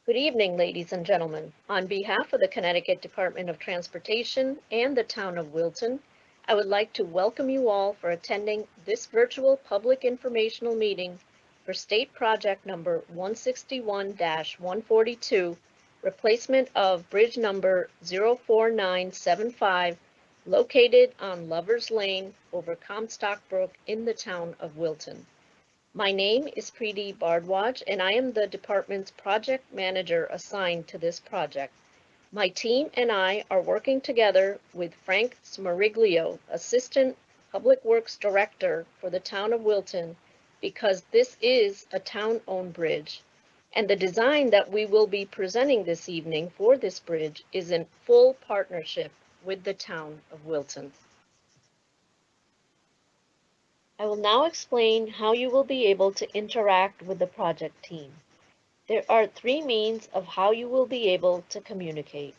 Good evening, ladies and gentlemen. On behalf of the Connecticut Department of Transportation and the Town of Wilton, I would like to welcome you all for attending this virtual public informational meeting for State Project Number 161-142, replacement of Bridge Number 04975, located on Lovers Lane over Comstock Brook in the Town of Wilton. My name is Preeti Bardwaj, and I am the department's project manager assigned to this project. My team and I are working together with Frank Smariglio, Assistant Public Works Director for the Town of Wilton, because this is a town-owned bridge, and the design that we will be presenting this evening for this bridge is in full partnership with the Town of Wilton. I will now explain how you will be able to interact with the project team. There are three means of how you will be able to communicate.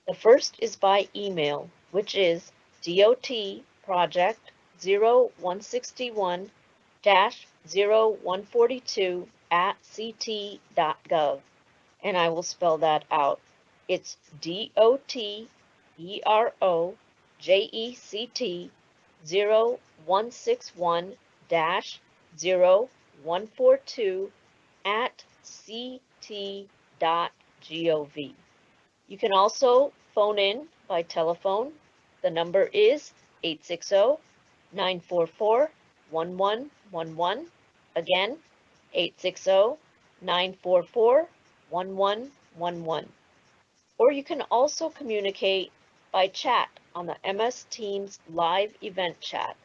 The first is by email, which is dotproject0161-0142@ct.gov, and I will spell that out. It's DOTEROJECT 0161-0142@ct.gov. You can also phone in by telephone. The number is 860-944-1111. Again, 860-944-1111. Or you can also communicate by chat on the MS Teams live event chat.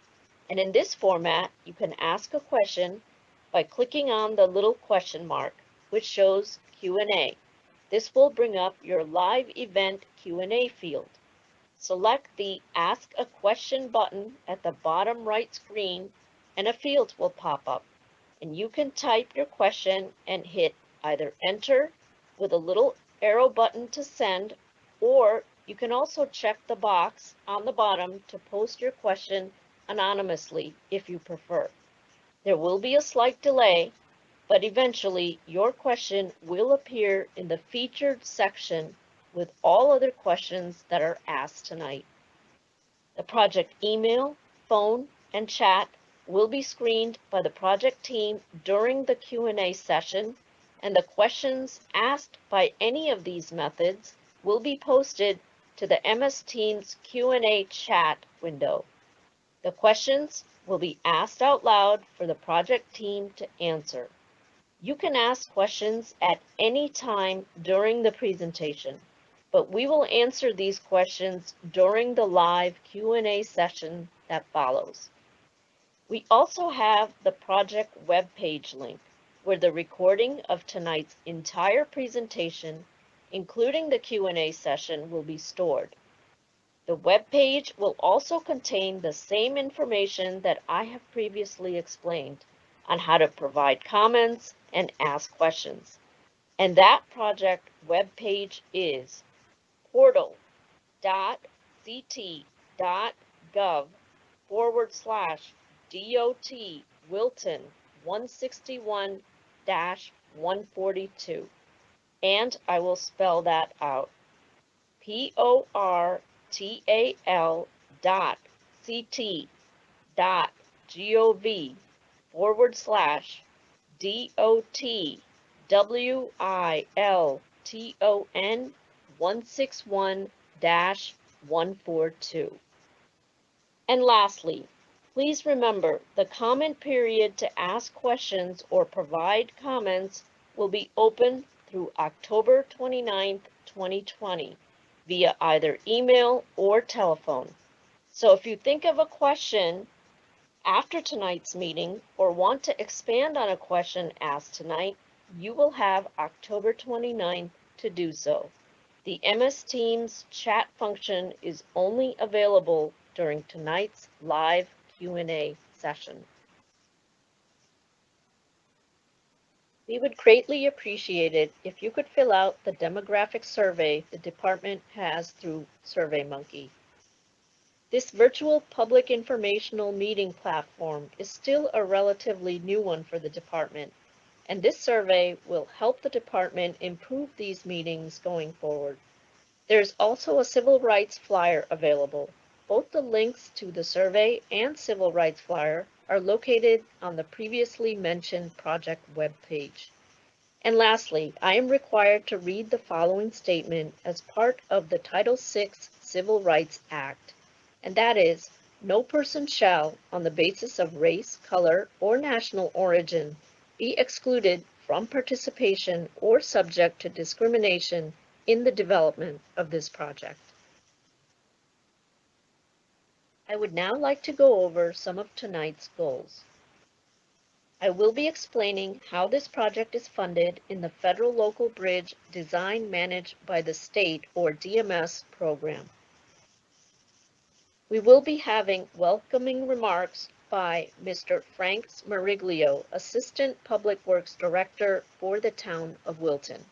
And in this format, you can ask a question by clicking on the little question mark, which shows Q&A. This will bring up your live event Q&A field. Select the Ask a Question button at the bottom right screen, and a field will pop up. And you can type your question and hit either Enter with a little arrow button to send, or you can also check the box on the bottom to post your question anonymously if you prefer. There will be a slight delay, but eventually your question will appear in the featured section with all other questions that are asked tonight. The project email, phone, and chat will be screened by the project team during the Q&A session, and the questions asked by any of these methods will be posted to the MS Teams Q&A chat window. The questions will be asked out loud for the project team to answer. You can ask questions at any time during the presentation, but we will answer these questions during the live Q&A session that follows. We also have the project webpage link, where the recording of tonight's entire presentation, including the Q&A session, will be stored. The web page will also contain the same information that I have previously explained on how to provide comments and ask questions. And that project web page is portal.ct.gov/DOT Wilton 161-142. And I will spell that out. portal.ct.gov/DOT WILTON 161-142. And lastly, please remember the comment period to ask questions or provide comments will be open through October 29th, 2020 via either email or telephone. So if you think of a question after tonight's meeting or want to expand on a question asked tonight, you will have October 29th to do so. The MS Teams chat function is only available during tonight's live Q&A session. We would greatly appreciate it if you could fill out the demographic survey the department has through SurveyMonkey. This virtual public informational meeting platform is still a relatively new one for the department, and this survey will help the department improve these meetings going forward. There's also a civil rights flyer available. Both the links to the survey and civil rights flyer are located on the previously mentioned project webpage. And lastly, I am required to read the following statement as part of the Title VI Civil Rights Act, and that is, no person shall, on the basis of race, color, or national origin, be excluded from participation or subject to discrimination in the development of this project. I would now like to go over some of tonight's goals. I will be explaining how this project is funded in the Federal Local Bridge Design Managed by the State, or DMS, program. We will be having welcoming remarks by Mr. Frank Smariglio, Assistant Public Works Director for the town of Wilton.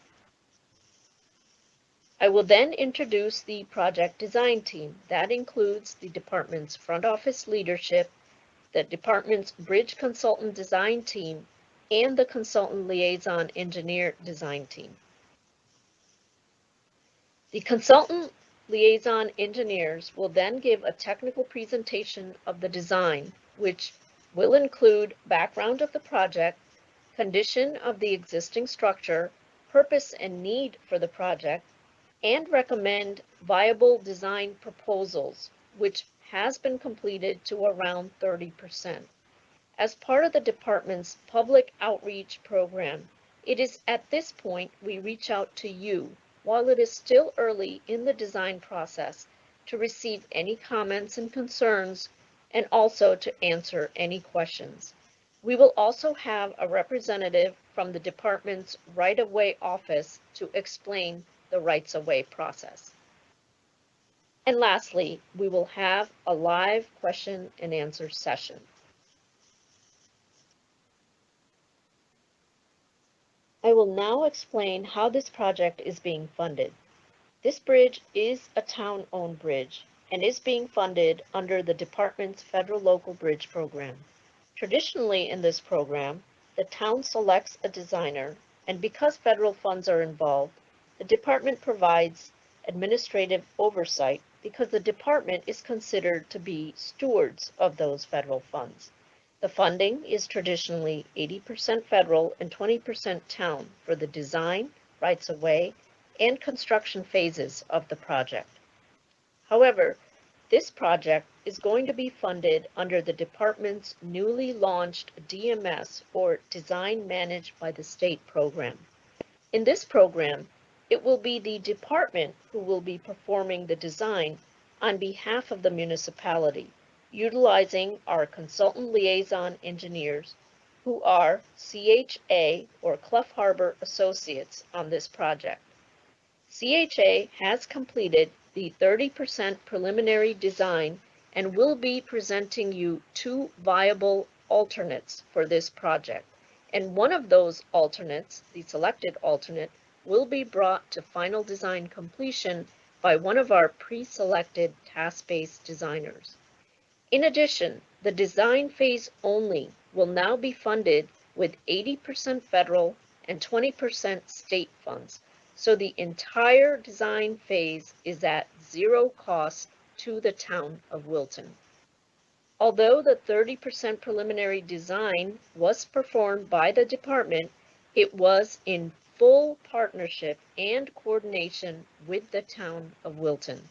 I will then introduce the project design team. That includes the department's front office leadership, the department's bridge consultant design team, and the consultant liaison engineer design team. The consultant liaison engineers will then give a technical presentation of the design, which will include background of the project, condition of the existing structure, purpose and need for the project, and recommend viable design proposals, which has been completed to around 30%. As part of the department's public outreach program, it is at this point we reach out to you, while it is still early in the design process, to receive any comments and concerns, and also to answer any questions. We will also have a representative from the department's right-of-way office to explain the rights-of-way process. And lastly, we will have a live question and answer session. I will now explain how this project is being funded. This bridge is a town-owned bridge and is being funded under the department's Federal Local Bridge Program. Traditionally in this program, the town selects a designer, and because federal funds are involved, the department provides administrative oversight because the department is considered to be stewards of those federal funds. The funding is traditionally 80% federal and 20% town for the design, rights-of-way, and construction phases of the project. However, this project is going to be funded under the department's newly launched DMS, or Design Managed by the State program. In this program, it will be the department who will be performing the design on behalf of the municipality, utilizing our consultant liaison engineers, who are CHA, or Clough Harbor Associates, on this project. CHA has completed the 30% preliminary design and will be presenting you 2 viable alternates for this project. And one of those alternates, the selected alternate, will be brought to final design completion by one of our pre-selected task-based designers. In addition, the design phase only will now be funded with 80% federal and 20% state funds, so the entire design phase is at 0 cost to the town of Wilton. Although the 30% preliminary design was performed by the department, it was in full partnership and coordination with the town of Wilton.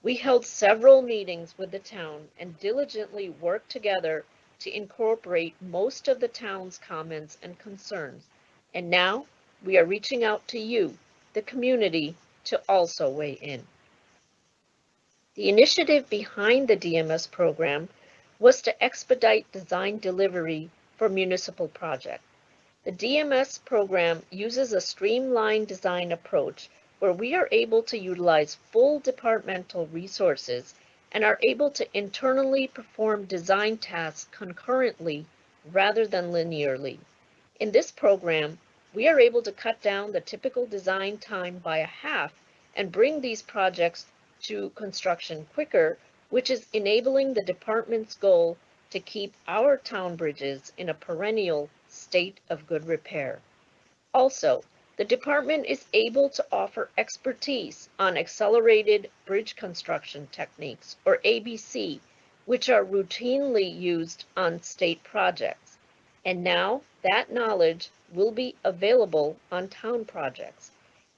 We held several meetings with the town and diligently worked together to incorporate most of the town's comments and concerns. And now we are reaching out to you, the community, to also weigh in. The initiative behind the DMS program was to expedite design delivery for municipal projects. The DMS program uses a streamlined design approach where we are able to utilize full departmental resources and are able to internally perform design tasks concurrently rather than linearly. In this program, we are able to cut down the typical design time by a half and bring these projects to construction quicker, which is enabling the department's goal to keep our town bridges in a perennial state of good repair. Also, the department is able to offer expertise on accelerated bridge construction techniques, or ABC, which are routinely used on state projects. And now that knowledge will be available on town projects.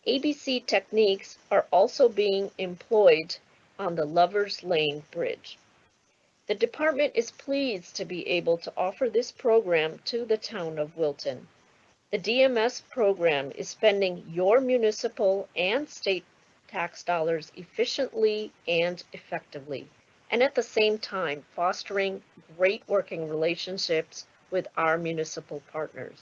ABC techniques are also being employed on the Lovers Lane Bridge. The department is pleased to be able to offer this program to the town of Wilton. The DMS program is spending your municipal and state tax dollars efficiently and effectively, and at the same time fostering great working relationships with our municipal partners.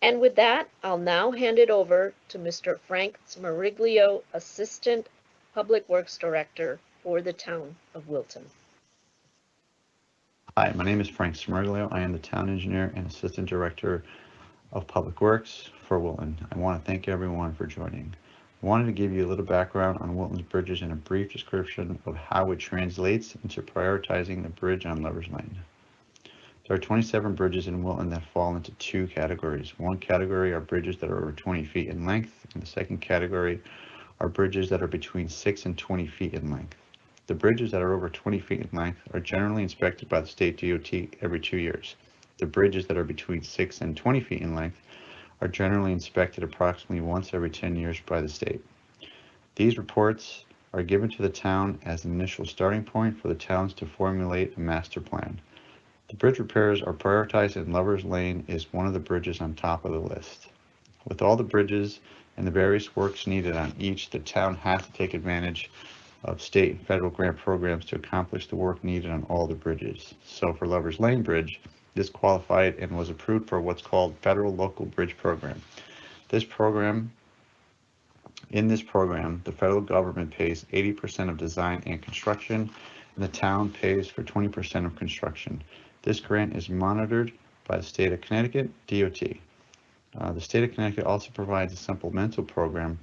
And with that, I'll now hand it over to Mr. Frank Smariglio, Assistant Public Works Director for the town of Wilton. Hi, my name is Frank Smariglio. I am the Town Engineer and Assistant Director of Public Works for Wilton. I want to thank everyone for joining. I wanted to give you a little background on Wilton's bridges and a brief description of how it translates into prioritizing the bridge on Lovers Lane. There are 27 bridges in Wilton that fall into two categories. One category are bridges that are over 20 feet in length, and the second category are bridges that are between 6 and 20 feet in length. The bridges that are over 20 feet in length are generally inspected by the state DOT every 2 years. The bridges that are between 6 and 20 feet in length are generally inspected approximately once every 10 years by the state. These reports are given to the town as an initial starting point for the towns to formulate a master plan. The bridge repairs are prioritized, and Lovers Lane is one of the bridges on top of the list. With all the bridges and the various works needed on each, the town has to take advantage of state and federal grant programs to accomplish the work needed on all the bridges. So for Lovers Lane Bridge, this qualified and was approved for what's called Federal Local Bridge Program. In this program, the federal government pays 80% of design and construction, and the town pays for 20% of construction. This grant is monitored by the state of Connecticut DOT. The state of Connecticut also provides a supplemental program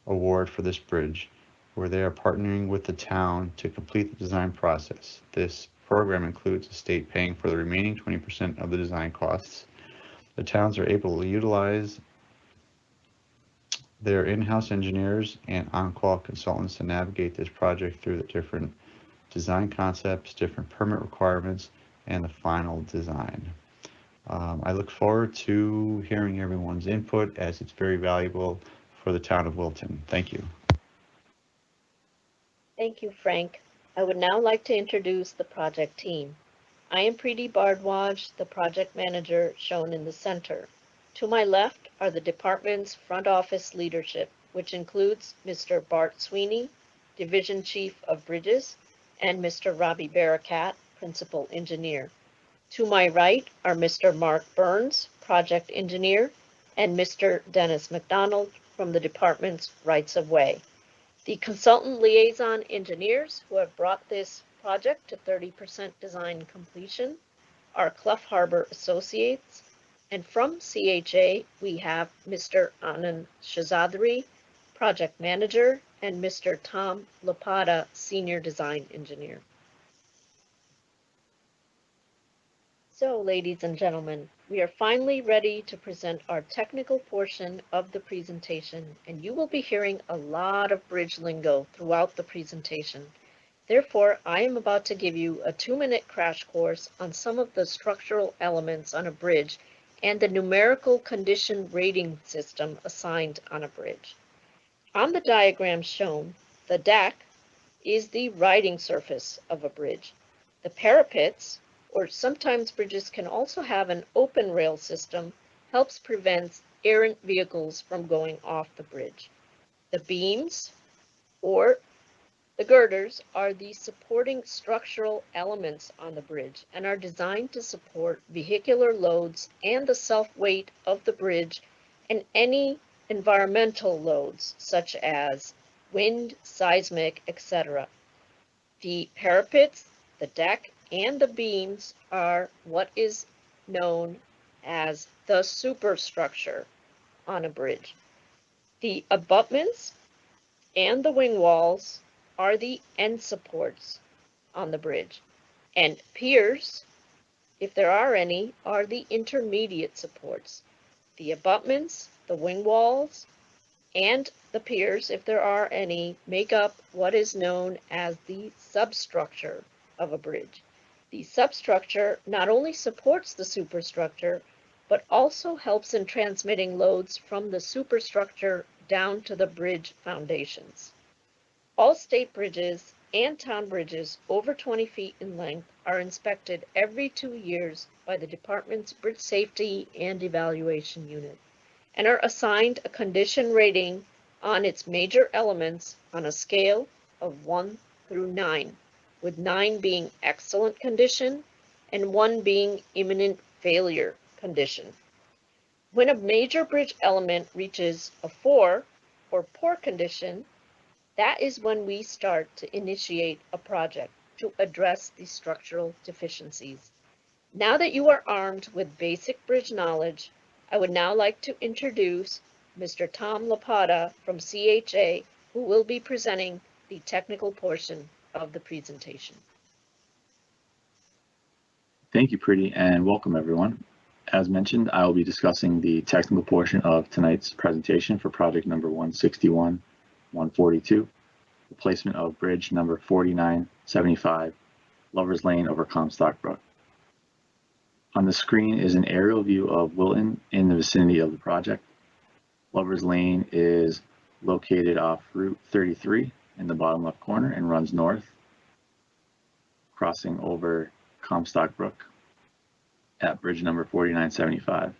award for this bridge, where they are partnering with the town to complete the design process. This program includes the state paying for the remaining 20% of the design costs. The towns are able to utilize their in-house engineers and on-call consultants to navigate this project through the different design concepts, different permit requirements, and the final design. I look forward to hearing everyone's input, as it's very valuable for the town of Wilton. Thank you. Thank you, Frank. I would now like to introduce the project team. I am Preeti Bardwaj, the project manager shown in the center. To my left are the department's front office leadership, which includes Mr. Bart Sweeney, Division Chief of Bridges, and Mr. Robbie Barakat, Principal Engineer. To my right are Mr. Mark Burns, Project Engineer, and Mr. Dennis McDonald from the department's Rights of Way. The consultant liaison engineers who have brought this project to 30% design completion are Clough Harbor Associates, and from CHA we have Mr. Anand Shazadri, Project Manager, and Mr. Tom Lapata, Senior Design Engineer. So, ladies and gentlemen, we are finally ready to present our technical portion of the presentation, and you will be hearing a lot of bridge lingo throughout the presentation. Therefore, I am about to give you a 2-minute crash course on some of the structural elements on a bridge and the numerical condition rating system assigned on a bridge. On the diagram shown, the deck is the riding surface of a bridge. The parapets, or sometimes bridges can also have an open rail system, helps prevent errant vehicles from going off the bridge. The beams, or the girders, are the supporting structural elements on the bridge and are designed to support vehicular loads and the self-weight of the bridge and any environmental loads such as wind, seismic, etc. The parapets, the deck, and the beams are what is known as the superstructure on a bridge. The abutments and the wing walls are the end supports on the bridge, and piers if there are any, are the intermediate supports. The abutments, the wing walls, and the piers, if there are any, make up what is known as the substructure of a bridge. The substructure not only supports the superstructure, but also helps in transmitting loads from the superstructure down to the bridge foundations. All state bridges and town bridges over 20 feet in length are inspected every 2 years by the department's Bridge Safety and Evaluation Unit and are assigned a condition rating on its major elements on a scale of 1 through 9, with 9 being excellent condition and 1 being imminent failure condition. When a major bridge element reaches a 4, or poor condition, that is when we start to initiate a project to address the structural deficiencies. Now that you are armed with basic bridge knowledge, I would now like to introduce Mr. Tom Lapata from CHA, who will be presenting the technical portion of the presentation. Thank you, Preeti, and welcome everyone. As mentioned, I will be discussing the technical portion of tonight's presentation for project number 161-142, replacement of bridge number 4975, Lover's Lane over Comstock Brook. On the screen is an aerial view of Wilton in the vicinity of the project. Lover's Lane is located off Route 33 in the bottom left corner and runs north, crossing over Comstock Brook at bridge number 4975.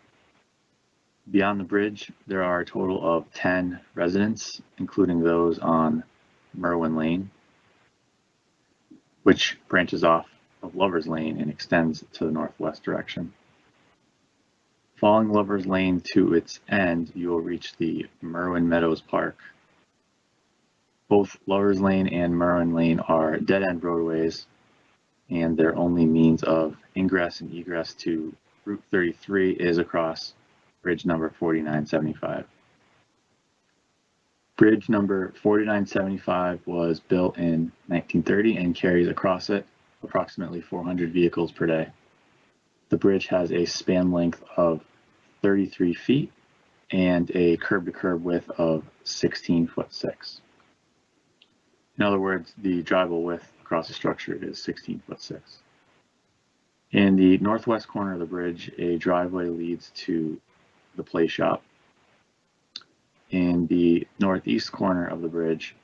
Beyond the bridge, there are a total of 10 residents, including those on Merwin Lane, which branches off of Lover's Lane and extends to the northwest direction. Following Lover's Lane to its end, you will reach the Merwin Meadows Park. Both Lover's Lane and Merwin Lane are dead-end roadways, and their only means of ingress and egress to Route 33 is across bridge number 4975. Bridge number 4975 was built in 1930 and carries across it approximately 400 vehicles per day. The bridge has a span length of 33 feet and a curb-to-curb width of 16'6". In other words, the drivable width across the structure is 16'6". In the northwest corner of the bridge, a driveway leads to the play shop. In the northeast corner of the bridge,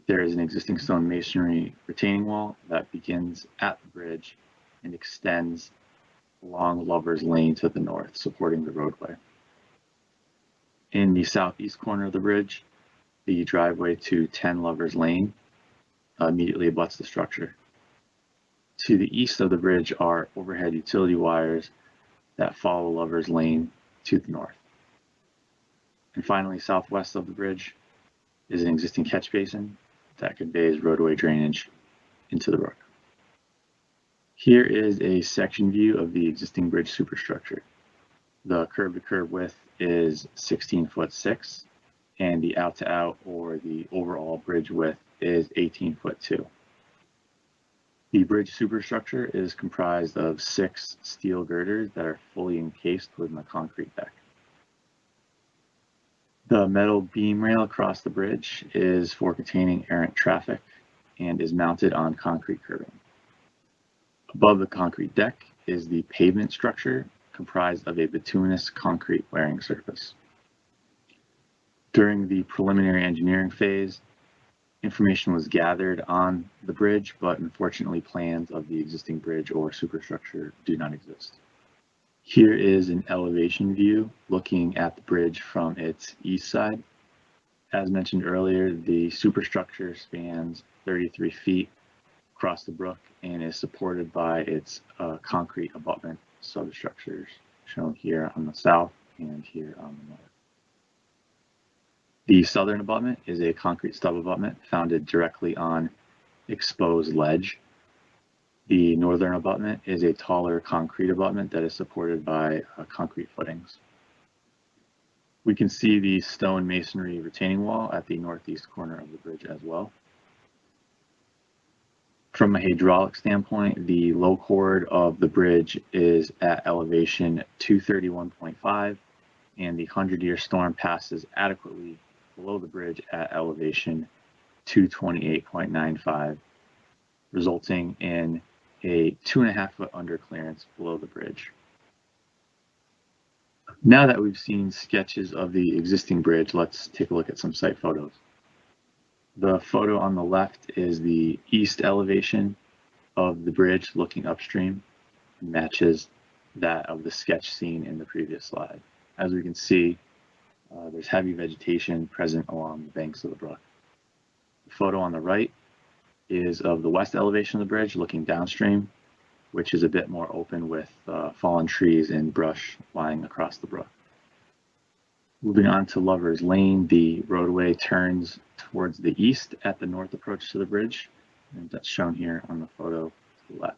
there is an existing stone masonry retaining wall that begins at the bridge and extends along Lover's Lane to the north, supporting the roadway. In the southeast corner of the bridge, the driveway to 10 Lover's Lane immediately abuts the structure. To the east of the bridge are overhead utility wires that follow Lover's Lane to the north. And finally, southwest of the bridge is an existing catch basin that conveys roadway drainage into the brook. Here is a section view of the existing bridge superstructure. The curb-to-curb width is 16'6", and the out-to-out or the overall bridge width is 18'2". The bridge superstructure is comprised of 6 steel girders that are fully encased within the concrete deck. The metal beam rail across the bridge is for containing errant traffic and is mounted on concrete curbing. Above the concrete deck is the pavement structure comprised of a bituminous concrete wearing surface. During the preliminary engineering phase, information was gathered on the bridge, but unfortunately plans of the existing bridge or superstructure do not exist. Here is an elevation view looking at the bridge from its east side. As mentioned earlier, the superstructure spans 33 feet across the brook and is supported by its concrete abutment substructures shown here on the south and here on the north. The southern abutment is a concrete stub abutment founded directly on exposed ledge. The northern abutment is a taller concrete abutment that is supported by concrete footings. We can see the stone masonry retaining wall at the northeast corner of the bridge as well. From a hydraulic standpoint, the low chord of the bridge is at elevation 231.5, and the 100-year storm passes adequately below the bridge at elevation 228.95, resulting in a 2.5-foot underclearance below the bridge. Now that we've seen sketches of the existing bridge, let's take a look at some site photos. The photo on the left is the east elevation of the bridge looking upstream, and matches that of the sketch seen in the previous slide. As we can see, there's heavy vegetation present along the banks of the brook. The photo on the right is of the west elevation of the bridge looking downstream, which is a bit more open with fallen trees and brush lying across the brook. Moving on to Lover's Lane, the roadway turns towards the east at the north approach to the bridge, and that's shown here on the photo to the left.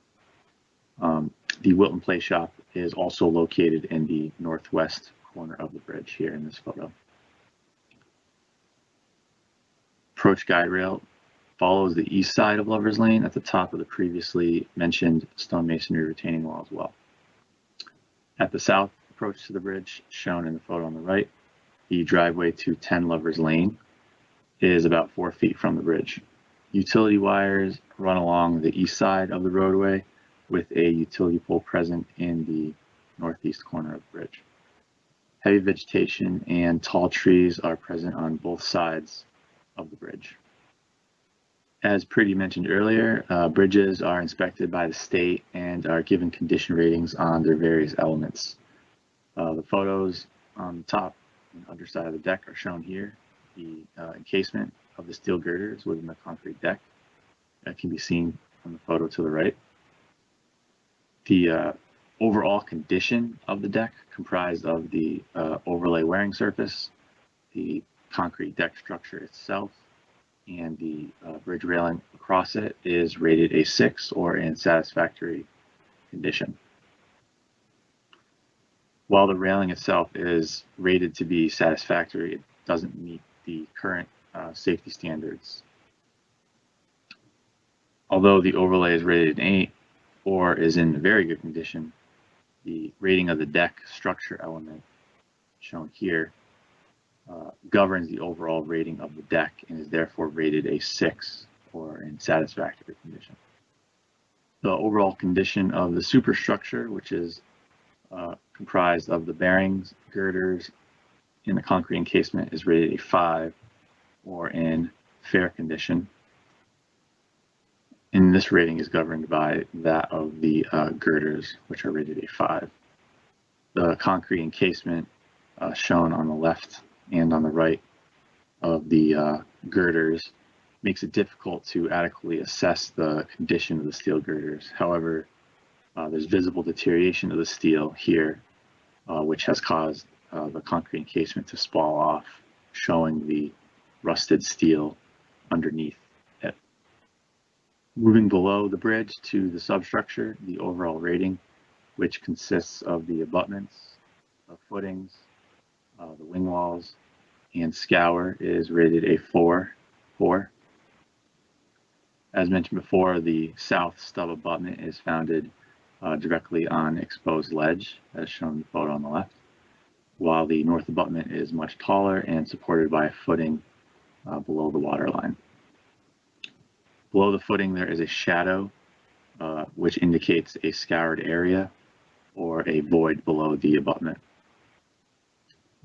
The Wilton Play Shop is also located in the northwest corner of the bridge here in this photo. Approach guide rail follows the east side of Lover's Lane at the top of the previously mentioned stone masonry retaining wall as well. At the south approach to the bridge, shown in the photo on the right, the driveway to 10 Lover's Lane is about 4 feet from the bridge. Utility wires run along the east side of the roadway with a utility pole present in the northeast corner of the bridge. Heavy vegetation and tall trees are present on both sides of the bridge. As Pretty mentioned earlier, bridges are inspected by the state and are given condition ratings on their various elements. The photos on the top and underside of the deck are shown here. The encasement of the steel girders within the concrete deck that can be seen on the photo to the right. The overall condition of the deck, comprised of the overlay wearing surface, the concrete deck structure itself, and the bridge railing across it, is rated a 6 or in satisfactory condition. While the railing itself is rated to be satisfactory, it doesn't meet the current safety standards. Although the overlay is rated an 8 or is in very good condition, the rating of the deck structure element, shown here, governs the overall rating of the deck and is therefore rated a 6 or in satisfactory condition. The overall condition of the superstructure, which is comprised of the bearings, girders, and the concrete encasement, is rated a 5 or in fair condition. And this rating is governed by that of the girders, which are rated a 5. The concrete encasement shown on the left and on the right of the girders makes it difficult to adequately assess the condition of the steel girders. However, there's visible deterioration of the steel here, which has caused the concrete encasement to spall off, showing the rusted steel underneath it. Moving below the bridge to the substructure, the overall rating, which consists of the abutments, the footings, the wing walls, and scour, is rated a 4. As mentioned before, the south stub abutment is founded directly on exposed ledge, as shown in the photo on the left, while the north abutment is much taller and supported by a footing below the water line. Below the footing, there is a shadow, which indicates a scoured area or a void below the abutment.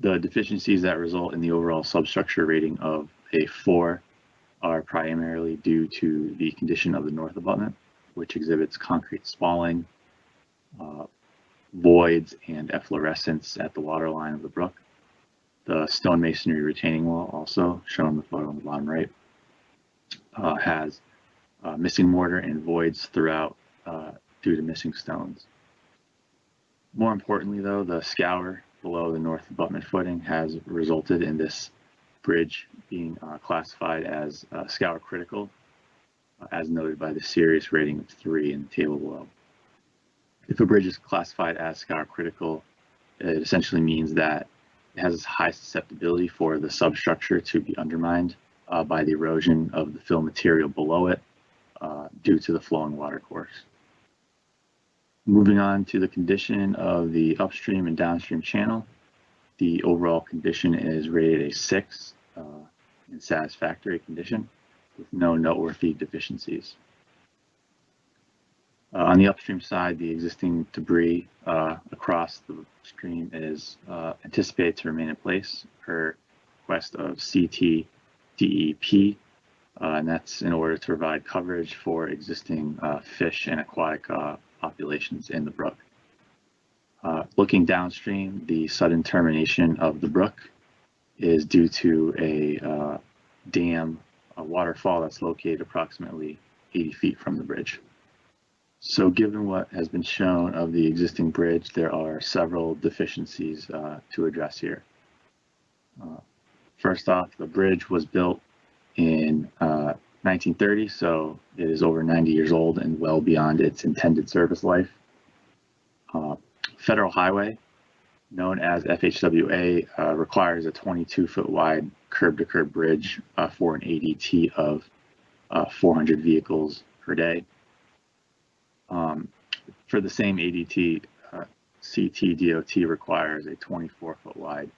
The deficiencies that result in the overall substructure rating of a 4 are primarily due to the condition of the north abutment, which exhibits concrete spalling, voids, and efflorescence at the water line of the brook. The stone masonry retaining wall, also shown in the photo on the bottom right, has missing mortar and voids throughout due to missing stones. More importantly, though, the scour below the north abutment footing has resulted in this bridge being classified as scour critical, as noted by the serious rating of 3 in the table below. If a bridge is classified as scour critical, it essentially means that it has high susceptibility for the substructure to be undermined by the erosion of the fill material below it due to the flowing water course. Moving on to the condition of the upstream and downstream channel, the overall condition is rated a 6 in satisfactory condition with no noteworthy deficiencies. On the upstream side, the existing debris across the stream is anticipated to remain in place per request of CTDEP, and that's in order to provide coverage for existing fish and aquatic populations in the brook. Looking downstream, the sudden termination of the brook is due to a dam, a waterfall that's located approximately 80 feet from the bridge. So given what has been shown of the existing bridge, there are several deficiencies to address here. First off, the bridge was built in 1930, so it is over 90 years old and well beyond its intended service life. Federal highway, known as FHWA, requires a 22-foot wide curb-to-curb bridge for an ADT of 400 vehicles per day. For the same ADT, CTDOT requires a 24-foot wide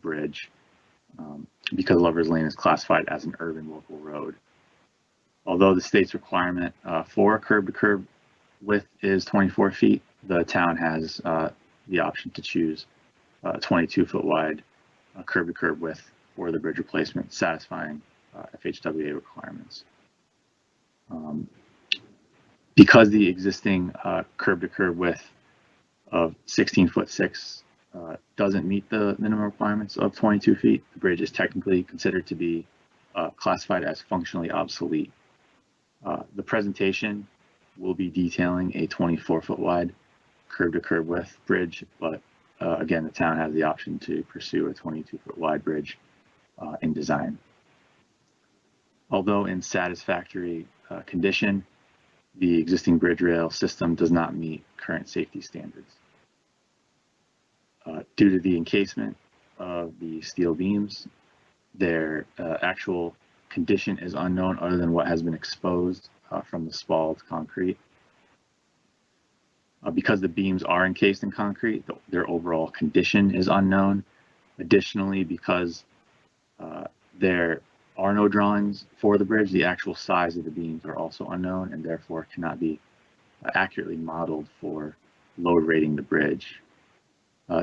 bridge because Lover's Lane is classified as an urban local road. Although the state's requirement for curb-to-curb width is 24 feet, the town has the option to choose a 22-foot wide curb-to-curb width for the bridge replacement, satisfying FHWA requirements. Because the existing curb-to-curb width of 16'6" doesn't meet the minimum requirements of 22 feet, the bridge is technically considered to be classified as functionally obsolete. The presentation will be detailing a 24-foot wide curb-to-curb width bridge, but again, the town has the option to pursue a 22-foot wide bridge in design. Although in satisfactory condition, the existing bridge rail system does not meet current safety standards. Due to the encasement of the steel beams, their actual condition is unknown other than what has been exposed from the spalled concrete. Because the beams are encased in concrete, their overall condition is unknown. Additionally, because there are no drawings for the bridge, the actual size of the beams are also unknown and therefore cannot be accurately modeled for load rating the bridge.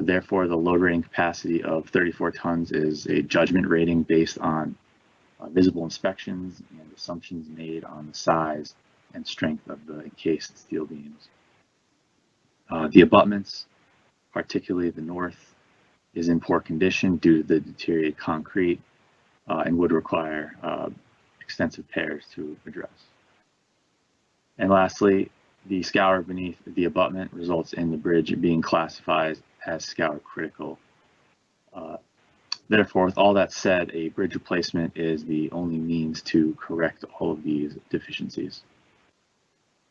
Therefore, the load rating capacity of 34 tons is a judgment rating based on visible inspections and assumptions made on the size and strength of the encased steel beams. The abutments, particularly the north, is in poor condition due to the deteriorated concrete and would require extensive repairs to address. And lastly, the scour beneath the abutment results in the bridge being classified as scour critical. Therefore, with all that said, a bridge replacement is the only means to correct all of these deficiencies.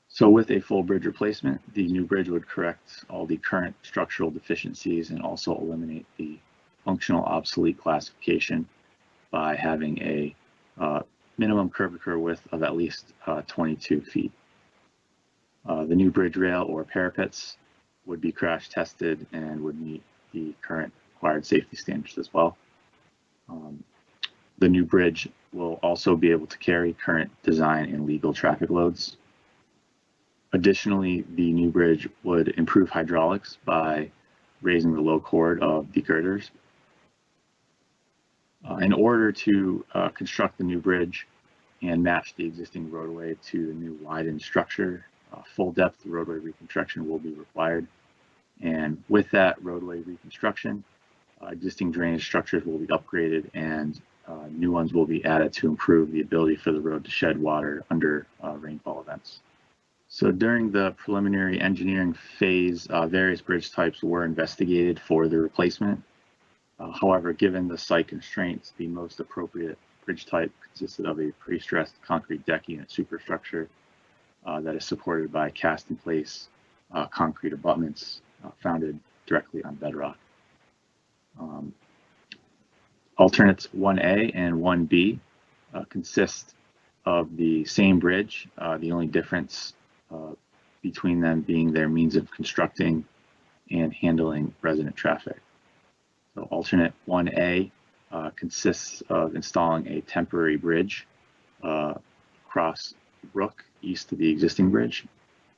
So with a full bridge replacement, the new bridge would correct all the current structural deficiencies and also eliminate the functional obsolete classification by having a minimum curvature width of at least 22 feet. The new bridge rail or parapets would be crash tested and would meet the current required safety standards as well. The new bridge will also be able to carry current design and legal traffic loads. Additionally, the new bridge would improve hydraulics by raising the low chord of the girders. In order to construct the new bridge and match the existing roadway to the new widened structure, full depth roadway reconstruction will be required. And with that roadway reconstruction, existing drainage structures will be upgraded and new ones will be added to improve the ability for the road to shed water under rainfall events. So during the preliminary engineering phase, various bridge types were investigated for the replacement. However, given the site constraints, the most appropriate bridge type consisted of a pre-stressed concrete deck unit superstructure that is supported by cast-in-place concrete abutments founded directly on bedrock. Alternates 1A and 1B consist of the same bridge, the only difference between them being their means of constructing and handling resident traffic. So alternate 1A consists of installing a temporary bridge across the brook east of the existing bridge,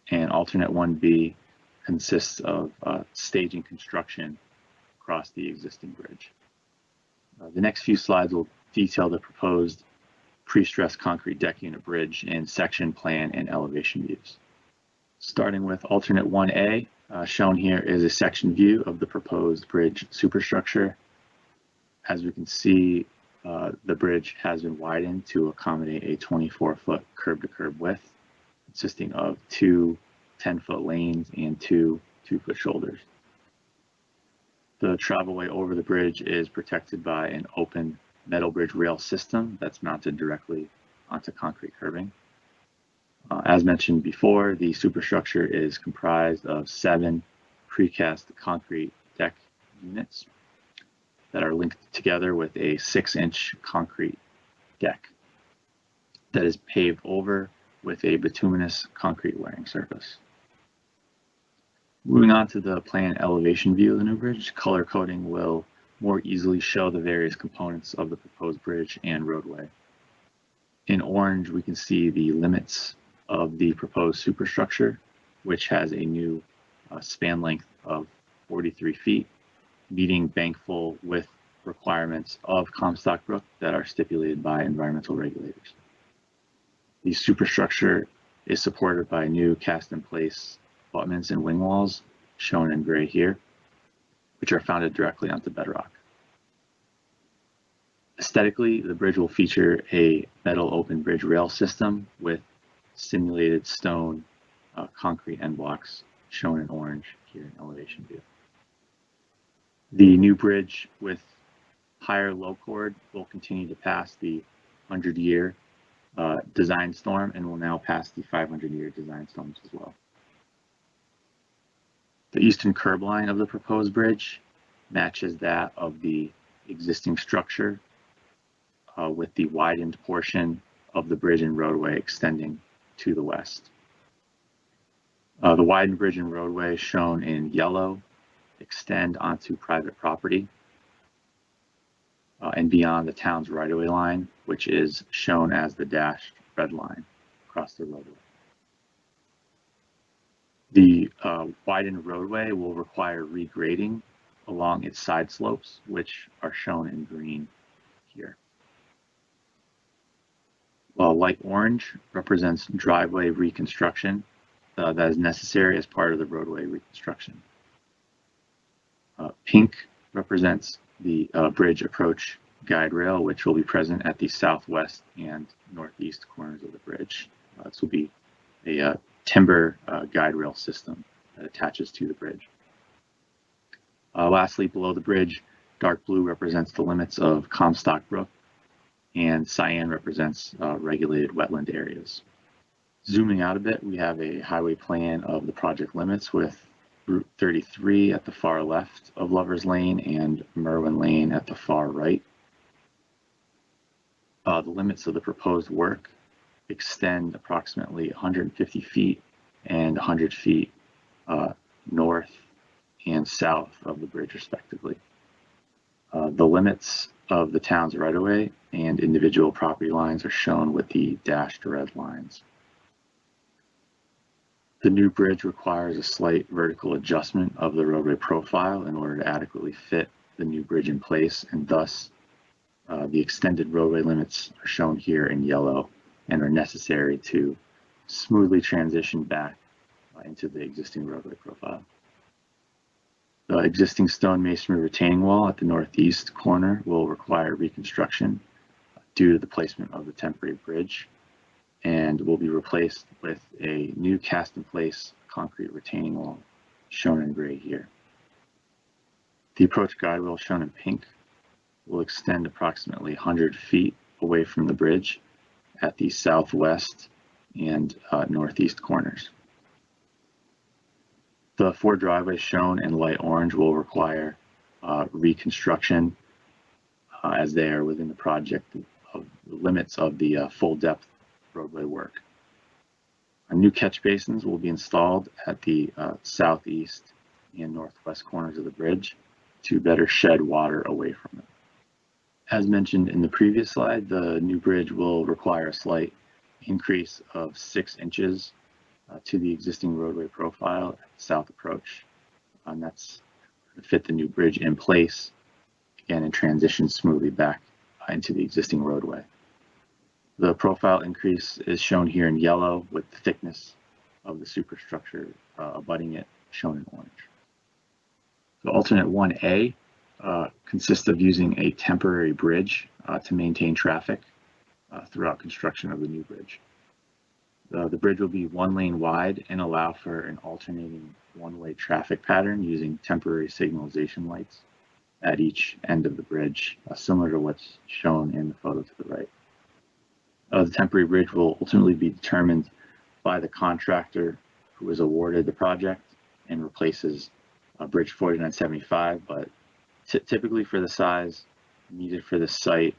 and alternate 1B consists of staging construction across the existing bridge. The next few slides will detail the proposed pre-stressed concrete deck unit bridge in section plan and elevation views. Starting with alternate 1A, shown here is a section view of the proposed bridge superstructure. As we can see, the bridge has been widened to accommodate a 24-foot curb-to-curb width, consisting of two 10-foot lanes and two 2-foot shoulders. The travelway over the bridge is protected by an open metal bridge rail system that's mounted directly onto concrete curbing. As mentioned before, the superstructure is comprised of 7 precast concrete deck units that are linked together with a 6-inch concrete deck that is paved over with a bituminous concrete wearing surface. Moving on to the plan elevation view of the new bridge, color coding will more easily show the various components of the proposed bridge and roadway. In orange, we can see the limits of the proposed superstructure, which has a new span length of 43 feet, meeting bankful width requirements of Comstock Brook that are stipulated by environmental regulators. The superstructure is supported by new cast-in-place abutments and wing walls, shown in gray here, which are founded directly onto bedrock. Aesthetically, the bridge will feature a metal open bridge rail system with simulated stone concrete end blocks, shown in orange here in elevation view. The new bridge with higher low chord will continue to pass the 100-year design storm and will now pass the 500-year design storms as well. The eastern curb line of the proposed bridge matches that of the existing structure, with the widened portion of the bridge and roadway extending to the west. The widened bridge and roadway, shown in yellow, extend onto private property and beyond the town's right-of-way line, which is shown as the dashed red line across the roadway. The widened roadway will require regrading along its side slopes, which are shown in green here. While light orange represents driveway reconstruction that is necessary as part of the roadway reconstruction. Pink represents the bridge approach guide rail, which will be present at the southwest and northeast corners of the bridge. This will be a timber guide rail system that attaches to the bridge. Lastly, below the bridge, dark blue represents the limits of Comstock Brook, and cyan represents regulated wetland areas. Zooming out a bit, we have a highway plan of the project limits with Route 33 at the far left of Lover's Lane and Merwin Lane at the far right. The limits of the proposed work extend approximately 150 feet and 100 feet north and south of the bridge, respectively. The limits of the town's right-of-way and individual property lines are shown with the dashed red lines. The new bridge requires a slight vertical adjustment of the roadway profile in order to adequately fit the new bridge in place, and thus the extended roadway limits are shown here in yellow and are necessary to smoothly transition back into the existing roadway profile. The existing stone masonry retaining wall at the northeast corner will require reconstruction due to the placement of the temporary bridge, and will be replaced with a new cast-in-place concrete retaining wall, shown in gray here. The approach guide rail, shown in pink, will extend approximately 100 feet away from the bridge at the southwest and northeast corners. The 4 driveways shown in light orange will require reconstruction as they are within the project of the limits of the full depth roadway work. New catch basins will be installed at the southeast and northwest corners of the bridge to better shed water away from it. As mentioned in the previous slide, the new bridge will require a slight increase of 6 inches to the existing roadway profile at the south approach. And that's to fit the new bridge in place, again, and transition smoothly back into the existing roadway. The profile increase is shown here in yellow with the thickness of the superstructure abutting it shown in orange. So alternate 1A consists of using a temporary bridge to maintain traffic throughout construction of the new bridge. The bridge will be 1 lane wide and allow for an alternating one-way traffic pattern using temporary signalization lights at each end of the bridge, similar to what's shown in the photo to the right. The temporary bridge will ultimately be determined by the contractor who is awarded the project and replaces Bridge 4975, but typically for the size needed for the site,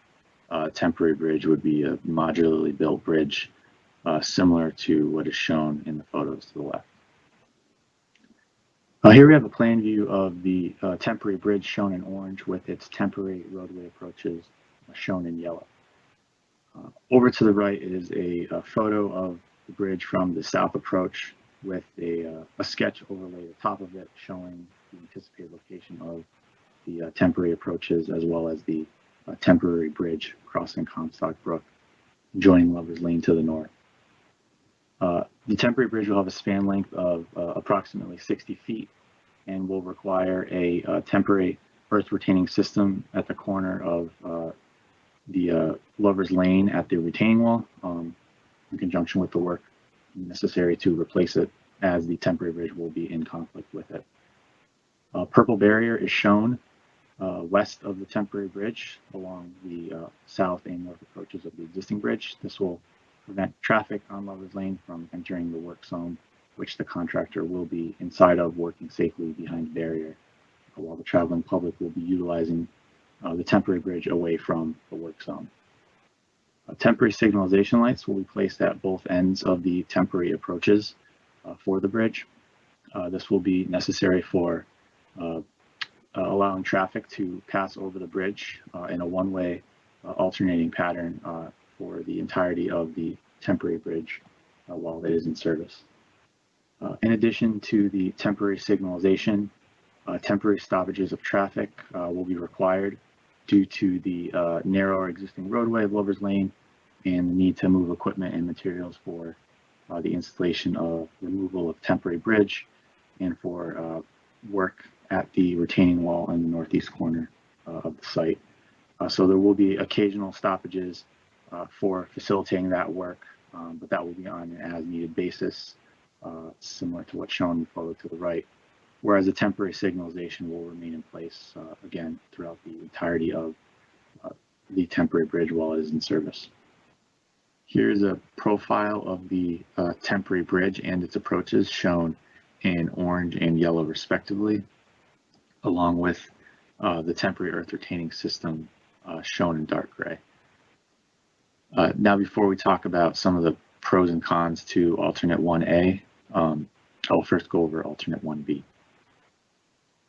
temporary bridge would be a modularly built bridge similar to what is shown in the photos to the left. Here we have a plan view of the temporary bridge shown in orange with its temporary roadway approaches shown in yellow. Over to the right is a photo of the bridge from the south approach with a sketch overlaid at the top of it showing the anticipated location of the temporary approaches as well as the temporary bridge crossing Comstock Brook, joining Lover's Lane to the north. The temporary bridge will have a span length of approximately 60 feet and will require a temporary earth retaining system at the corner of the Lover's Lane at the retaining wall in conjunction with the work necessary to replace it, as the temporary bridge will be in conflict with it. Purple barrier is shown west of the temporary bridge along the south and north approaches of the existing bridge. This will prevent traffic on Lover's Lane from entering the work zone, which the contractor will be inside of working safely behind barrier, while the traveling public will be utilizing the temporary bridge away from the work zone. Temporary signalization lights will be placed at both ends of the temporary approaches for the bridge. This will be necessary for allowing traffic to pass over the bridge in a one-way alternating pattern for the entirety of the temporary bridge while it is in service. In addition to the temporary signalization, temporary stoppages of traffic will be required due to the narrower existing roadway of Lover's Lane and the need to move equipment and materials for the installation of removal of temporary bridge and for work at the retaining wall in the northeast corner of the site. So there will be occasional stoppages for facilitating that work, but that will be on an as-needed basis, similar to what's shown in the photo to the right, whereas the temporary signalization will remain in place, again, throughout the entirety of the temporary bridge while it is in service. Here's a profile of the temporary bridge and its approaches shown in orange and yellow respectively, along with the temporary earth retaining system shown in dark gray. Now, before we talk about some of the pros and cons to alternate 1A, I'll first go over alternate 1B.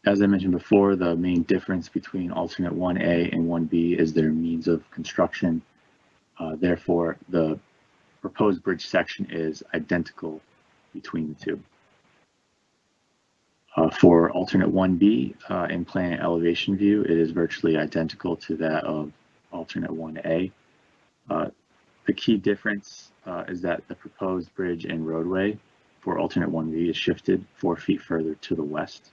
As I mentioned before, the main difference between alternate 1A and 1B is their means of construction. Therefore, the proposed bridge section is identical between the two. For alternate 1B, in plan and elevation view, it is virtually identical to that of alternate 1A. The key difference is that the proposed bridge and roadway for alternate 1B is shifted 4 feet further to the west.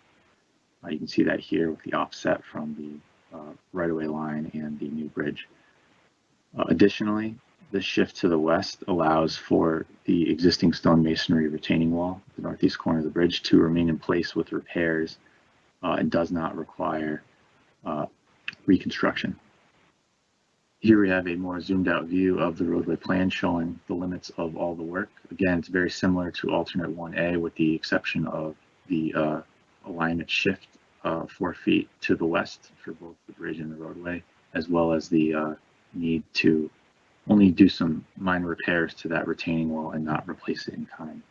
You can see that here with the offset from the right-of-way line and the new bridge. Additionally, the shift to the west allows for the existing stone masonry retaining wall, the northeast corner of the bridge, to remain in place with repairs and does not require reconstruction. Here we have a more zoomed out view of the roadway plan showing the limits of all the work. Again, it's very similar to alternate 1A with the exception of the alignment shift 4 feet to the west for both the bridge and the roadway, as well as the need to only do some minor repairs to that retaining wall and not replace it in kind.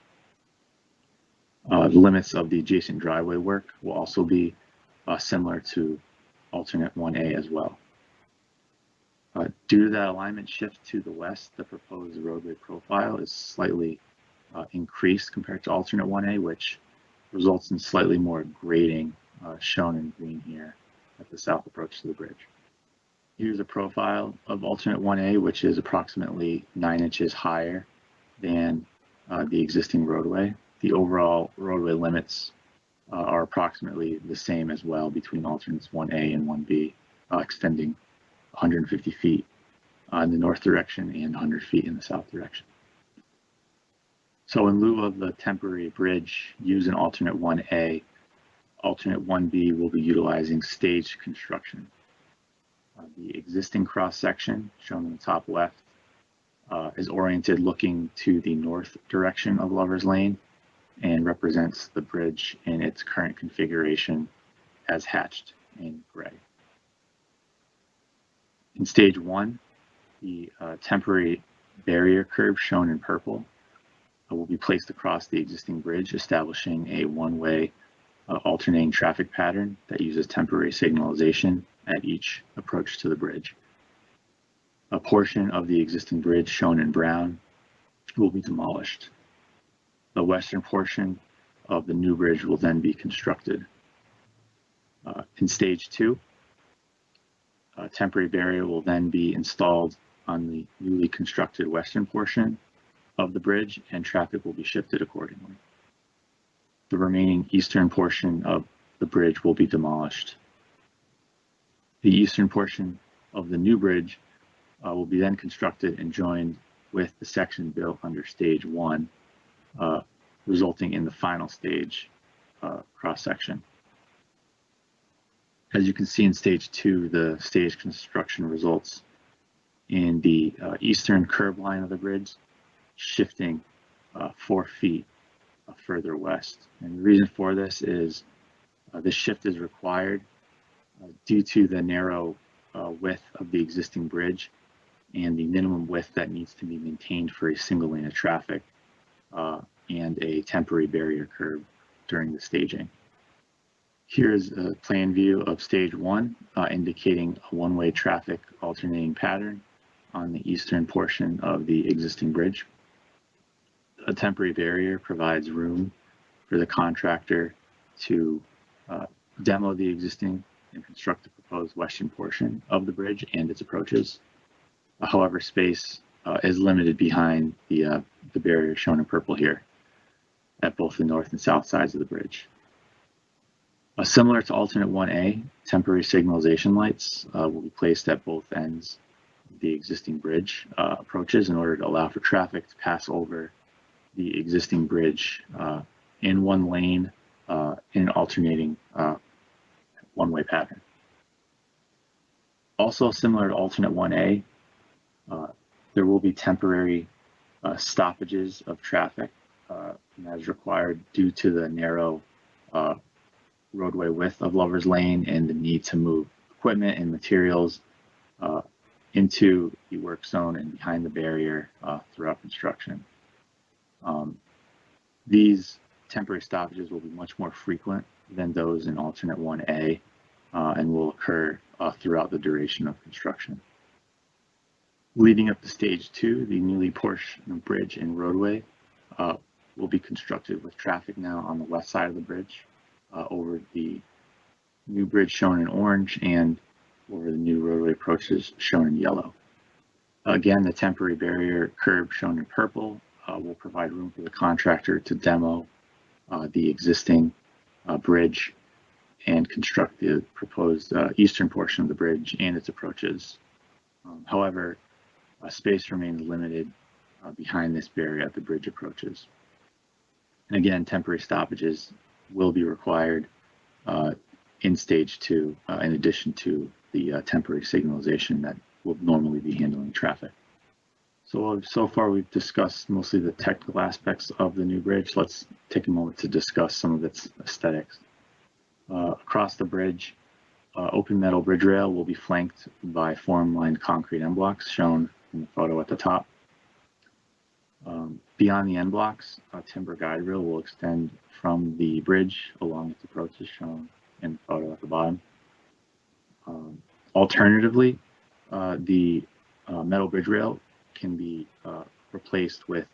The limits of the adjacent driveway work will also be similar to alternate 1A as well. Due to that alignment shift to the west, the proposed roadway profile is slightly increased compared to alternate 1A, which results in slightly more grading shown in green here at the south approach to the bridge. Here's a profile of alternate 1A, which is approximately 9 inches higher than the existing roadway. The overall roadway limits are approximately the same as well between alternates 1A and 1B, extending 150 feet in the north direction and 100 feet in the south direction. So in lieu of the temporary bridge used in alternate 1A, alternate 1B will be utilizing staged construction. The existing cross-section, shown in the top left, is oriented looking to the north direction of Lover's Lane and represents the bridge in its current configuration as hatched in gray. In stage 1, the temporary barrier curb shown in purple will be placed across the existing bridge, establishing a one-way alternating traffic pattern that uses temporary signalization at each approach to the bridge. A portion of the existing bridge shown in brown will be demolished. The western portion of the new bridge will then be constructed. In stage 2, a temporary barrier will then be installed on the newly constructed western portion of the bridge, and traffic will be shifted accordingly. The remaining eastern portion of the bridge will be demolished. The eastern portion of the new bridge will be then constructed and joined with the section built under stage 1, resulting in the final stage cross-section. As you can see in stage 2, the stage construction results in the eastern curb line of the bridge shifting 4 feet further west. And the reason for this is this shift is required due to the narrow width of the existing bridge and the minimum width that needs to be maintained for a single lane of traffic and a temporary barrier curb during the staging. Here's a plan view of stage 1, indicating a one-way traffic alternating pattern on the eastern portion of the existing bridge. A temporary barrier provides room for the contractor to demo the existing and construct the proposed western portion of the bridge and its approaches. However, space is limited behind the barrier shown in purple here at both the north and south sides of the bridge. Similar to alternate 1A, temporary signalization lights will be placed at both ends of the existing bridge approaches in order to allow for traffic to pass over the existing bridge in one lane in an alternating one-way pattern. Also similar to alternate 1A, there will be temporary stoppages of traffic as required due to the narrow roadway width of Lover's Lane and the need to move equipment and materials into the work zone and behind the barrier throughout construction. These temporary stoppages will be much more frequent than those in alternate 1A and will occur throughout the duration of construction. Leading up to stage 2, the newly portioned bridge and roadway will be constructed with traffic now on the west side of the bridge over the new bridge shown in orange and over the new roadway approaches shown in yellow. Again, the temporary barrier curb shown in purple will provide room for the contractor to demo the existing bridge and construct the proposed eastern portion of the bridge and its approaches. However, space remains limited behind this barrier at the bridge approaches. And again, temporary stoppages will be required in stage 2 in addition to the temporary signalization that will normally be handling traffic. So far we've discussed mostly the technical aspects of the new bridge. Let's take a moment to discuss some of its aesthetics. Across the bridge, open metal bridge rail will be flanked by form-lined concrete end blocks shown in the photo at the top. Beyond the end blocks, a timber guide rail will extend from the bridge along its approaches shown in the photo at the bottom. Alternatively, the metal bridge rail can be replaced with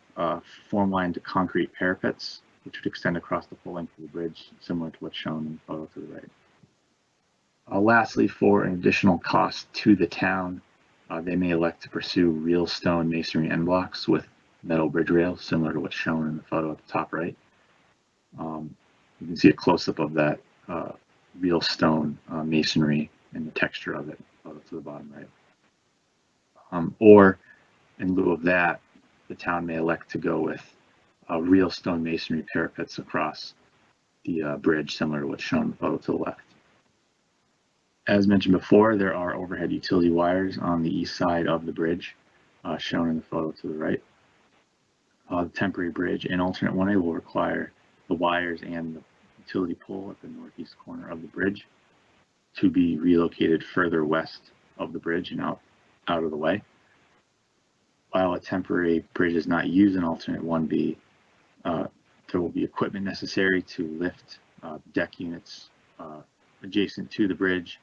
form-lined concrete parapets, which would extend across the full length of the bridge, similar to what's shown in the photo to the right. Lastly, for an additional cost to the town, they may elect to pursue real stone masonry end blocks with metal bridge rails, similar to what's shown in the photo at the top right. You can see a close-up of that real stone masonry and the texture of it, photo to the bottom right. Or in lieu of that, the town may elect to go with real stone masonry parapets across the bridge, similar to what's shown in the photo to the left. As mentioned before, there are overhead utility wires on the east side of the bridge, shown in the photo to the right. The temporary bridge in alternate 1A will require the wires and the utility pole at the northeast corner of the bridge to be relocated further west of the bridge and out of the way. While a temporary bridge is not used in alternate 1B, there will be equipment necessary to lift deck units adjacent to the bridge,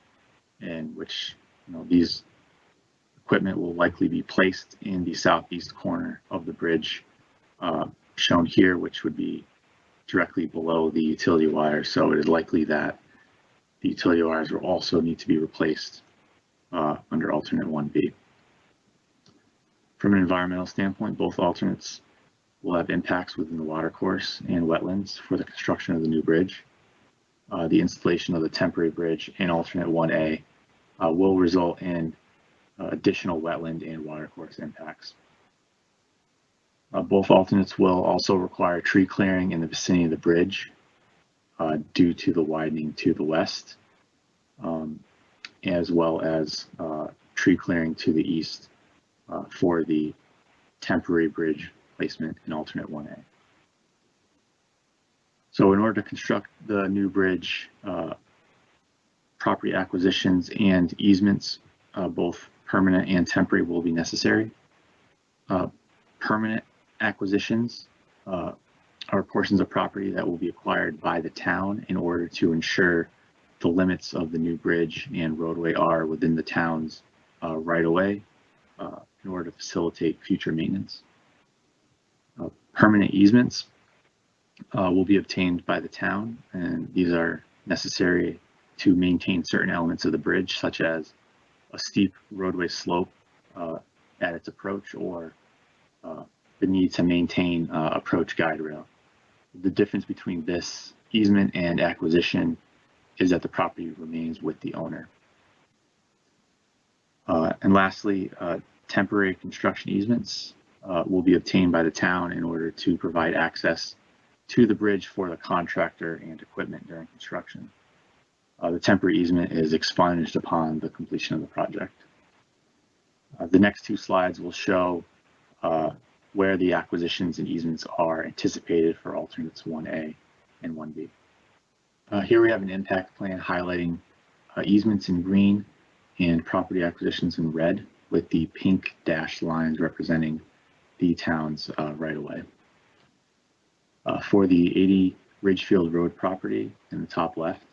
in which these equipment will likely be placed in the southeast corner of the bridge, shown here, which would be directly below the utility wires. So it is likely that the utility wires will also need to be replaced under alternate 1B. From an environmental standpoint, both alternates will have impacts within the watercourse and wetlands for the construction of the new bridge. The installation of the temporary bridge in alternate 1A will result in additional wetland and watercourse impacts. Both alternates will also require tree clearing in the vicinity of the bridge due to the widening to the west, as well as tree clearing to the east for the temporary bridge placement in alternate 1A. So in order to construct the new bridge, property acquisitions and easements, both permanent and temporary, will be necessary. Permanent acquisitions are portions of property that will be acquired by the town in order to ensure the limits of the new bridge and roadway are within the town's right-of-way in order to facilitate future maintenance. Permanent easements will be obtained by the town, and these are necessary to maintain certain elements of the bridge, such as a steep roadway slope at its approach, or the need to maintain approach guide rail. The difference between this easement and acquisition is that the property remains with the owner. And lastly, temporary construction easements will be obtained by the town in order to provide access to the bridge for the contractor and equipment during construction. The temporary easement is expunged upon the completion of the project. The next two slides will show where the acquisitions and easements are anticipated for alternates 1A and 1B. Here we have an impact plan highlighting easements in green and property acquisitions in red, with the pink dashed lines representing the town's right-of-way. For the 80 Ridgefield Road property in the top left,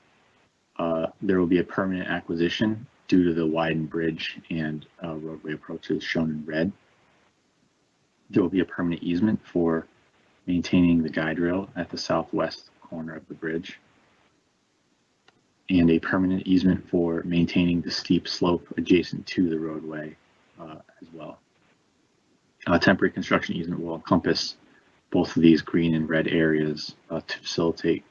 there will be a permanent acquisition due to the widened bridge and roadway approaches shown in red. There will be a permanent easement for maintaining the guide rail at the southwest corner of the bridge, and a permanent easement for maintaining the steep slope adjacent to the roadway as well. Temporary construction easement will encompass both of these green and red areas to facilitate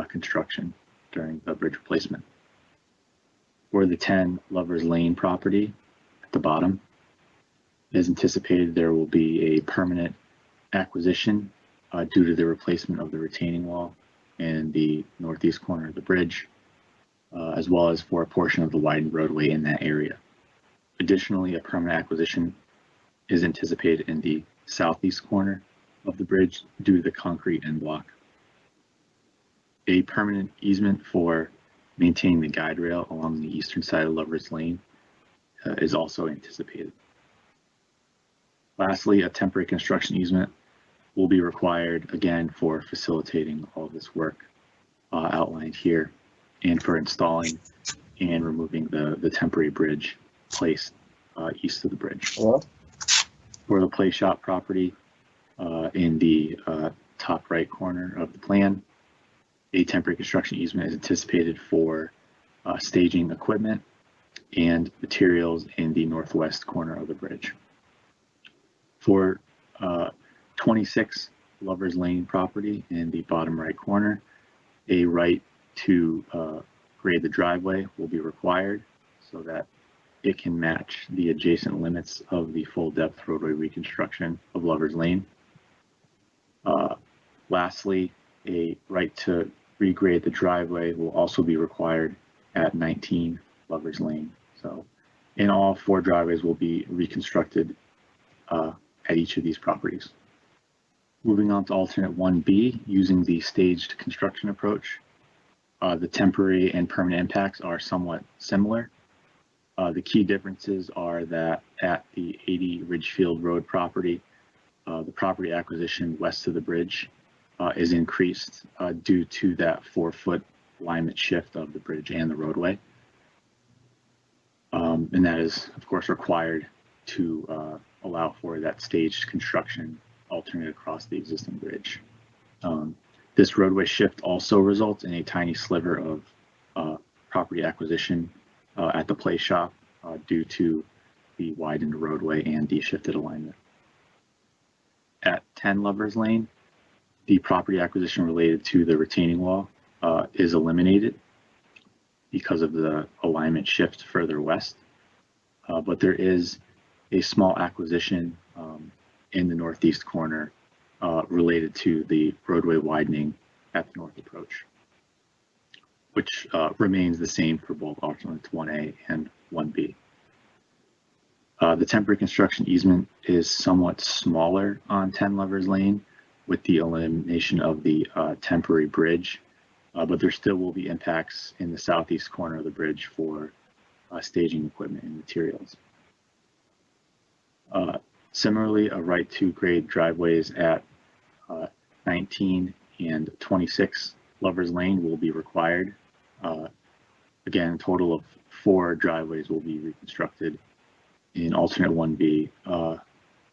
construction during the bridge replacement. For the 10 Lovers Lane property at the bottom, as anticipated, there will be a permanent acquisition due to the replacement of the retaining wall in the northeast corner of the bridge, as well as for a portion of the widened roadway in that area. Additionally, a permanent acquisition is anticipated in the southeast corner of the bridge due to the concrete end block. A permanent easement for maintaining the guide rail along the eastern side of Lovers Lane is also anticipated. Lastly, a temporary construction easement will be required again for facilitating all this work outlined here and for installing and removing the temporary bridge placed east of the bridge. Hello? For the play shop property in the top right corner of the plan, a temporary construction easement is anticipated for staging equipment and materials in the northwest corner of the bridge. For 26 Lover's Lane property in the bottom right corner, a right to grade the driveway will be required so that it can match the adjacent limits of the full depth roadway reconstruction of Lover's Lane. Lastly, a right to regrade the driveway will also be required at 19 Lover's Lane. So in all, 4 driveways will be reconstructed at each of these properties. Moving on to alternate 1B, using the staged construction approach, the temporary and permanent impacts are somewhat similar. The key differences are that at the 80 Ridgefield Road property, the property acquisition west of the bridge is increased due to that 4-foot alignment shift of the bridge and the roadway. And that is, of course, required to allow for that staged construction alternate across the existing bridge. This roadway shift also results in a tiny sliver of property acquisition at the play shop due to the widened roadway and the shifted alignment. At 10 Lover's Lane, the property acquisition related to the retaining wall is eliminated because of the alignment shift further west. But there is a small acquisition in the northeast corner related to the roadway widening at the north approach, which remains the same for both alternates 1A and 1B. The temporary construction easement is somewhat smaller on 10 Lover's Lane with the elimination of the temporary bridge, but there still will be impacts in the southeast corner of the bridge for staging equipment and materials. Similarly, a right to grade driveways at 19 and 26 Lover's Lane will be required. Again, a total of 4 driveways will be reconstructed in alternate 1B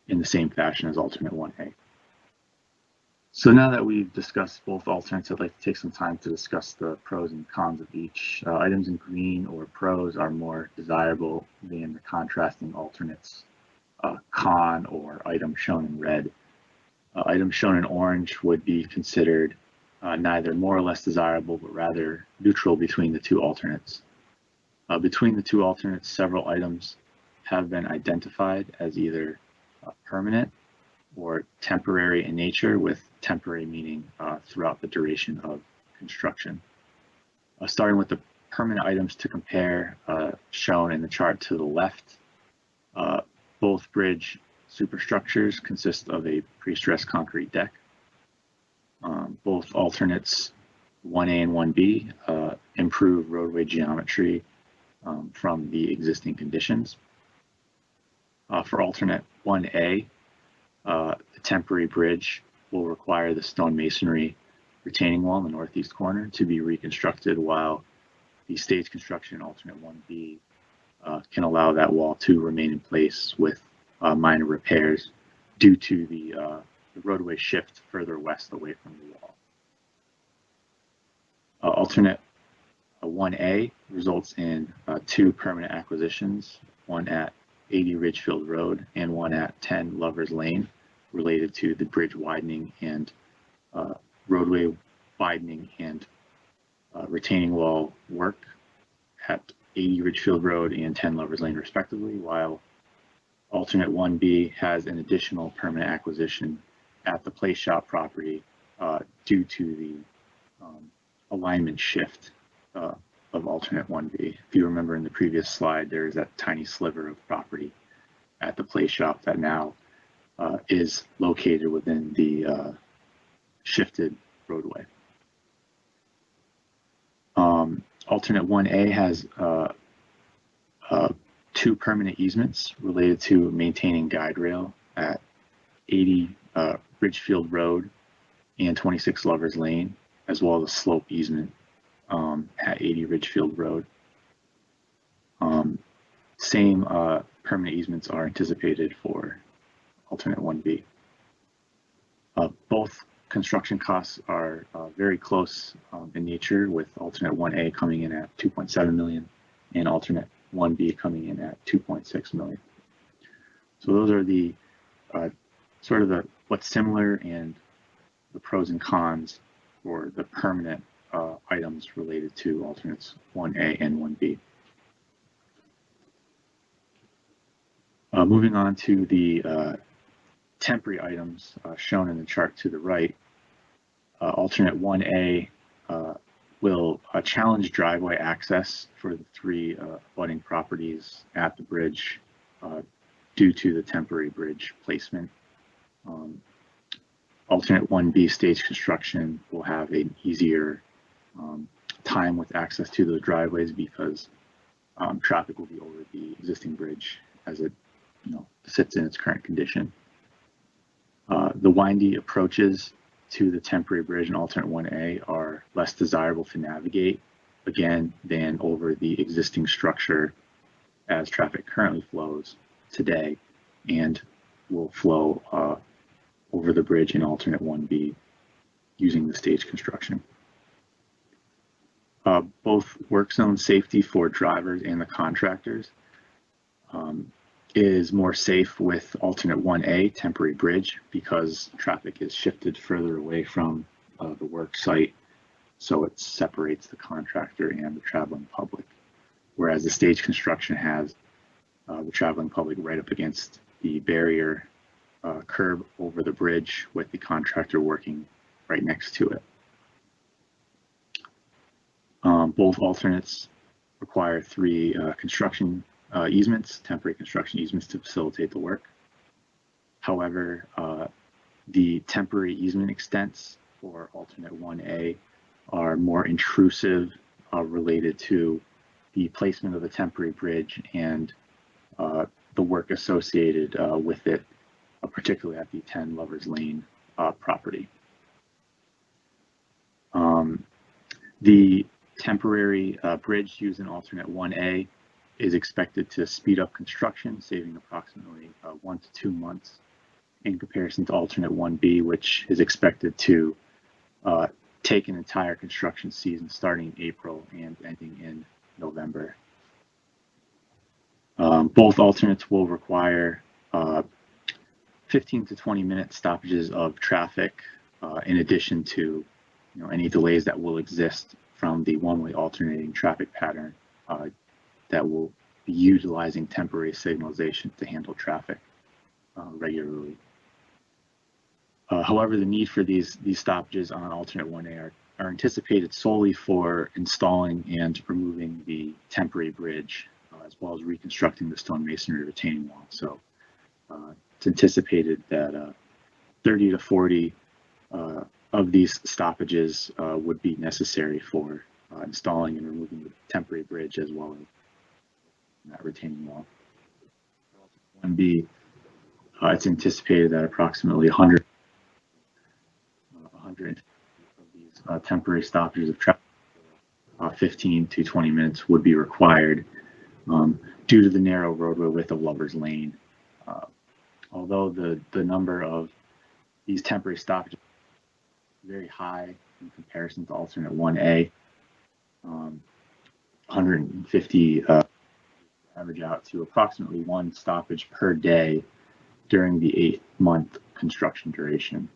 in the same fashion as alternate 1A. So now that we've discussed both alternates, I'd like to take some time to discuss the pros and cons of each. Items in green or pros are more desirable than the contrasting alternates, con or item shown in red. Items shown in orange would be considered neither more or less desirable, but rather neutral between the 2 alternates. Between the 2 alternates, several items have been identified as either permanent or temporary in nature, with temporary meaning throughout the duration of construction. Starting with the permanent items to compare shown in the chart to the left, both bridge superstructures consist of a pre-stressed concrete deck. Both alternates 1A and 1B improve roadway geometry from the existing conditions. For alternate 1A, the temporary bridge will require the stone masonry retaining wall in the northeast corner to be reconstructed, while the stage construction in alternate 1B can allow that wall to remain in place with minor repairs due to the roadway shift further west away from the wall. Alternate 1A results in 2 permanent acquisitions, one at 80 Ridgefield Road and one at 10 Lover's Lane, related to the bridge widening and roadway widening and retaining wall work at 80 Ridgefield Road and 10 Lover's Lane respectively, while alternate 1B has an additional permanent acquisition at the play shop property due to the alignment shift of alternate 1B. If you remember in the previous slide, there is that tiny sliver of property at the play shop that now is located within the shifted roadway. Alternate 1A has 2 permanent easements related to maintaining guide rail at 80 Ridgefield Road and 26 Lovers Lane, as well as a slope easement at 80 Ridgefield Road. Same permanent easements are anticipated for alternate 1B. Both construction costs are very close in nature, with alternate 1A coming in at 2.7 million and alternate 1B coming in at 2.6 million. So those are the sort of the what's similar and the pros and cons for the permanent items related to alternates 1A and 1B. Moving on to the temporary items shown in the chart to the right, alternate 1A will challenge driveway access for the 3 abutting properties at the bridge due to the temporary bridge placement. Alternate 1B stage construction will have an easier time with access to those driveways because traffic will be over the existing bridge as it sits in its current condition. The windy approaches to the temporary bridge in alternate 1A are less desirable to navigate, again, than over the existing structure as traffic currently flows today and will flow over the bridge in alternate 1B using the stage construction. Both work zone safety for drivers and the contractors is more safe with alternate 1A temporary bridge because traffic is shifted further away from the work site, so it separates the contractor and the traveling public, whereas the stage construction has the traveling public right up against the barrier curb over the bridge with the contractor working right next to it. Both alternates require 3 construction easements, temporary construction easements to facilitate the work. However, the temporary easement extents for alternate 1A are more intrusive related to the placement of the temporary bridge and the work associated with it, particularly at the 10 Lovers Lane property. The temporary bridge used in alternate 1A is expected to speed up construction, saving approximately 1 to 2 months in comparison to alternate 1B, which is expected to take an entire construction season starting in April and ending in November. Both alternates will require 15 to 20 minute stoppages of traffic in addition to any delays that will exist from the one-way alternating traffic pattern that will be utilizing temporary signalization to handle traffic regularly. However, the need for these stoppages on alternate 1A are anticipated solely for installing and removing the temporary bridge, as well as reconstructing the stone masonry retaining wall. So it's anticipated that 30 to 40 of these stoppages would be necessary for installing and removing the temporary bridge as well as that retaining wall. 1B, it's anticipated that approximately 100 of these temporary stoppages of traffic, 15 to 20 minutes would be required due to the narrow roadway width of Lovers Lane. Although the number of these temporary stoppages is very high in comparison to alternate 1A, 150 average out to approximately 1 stoppage per day during the 8-month construction duration.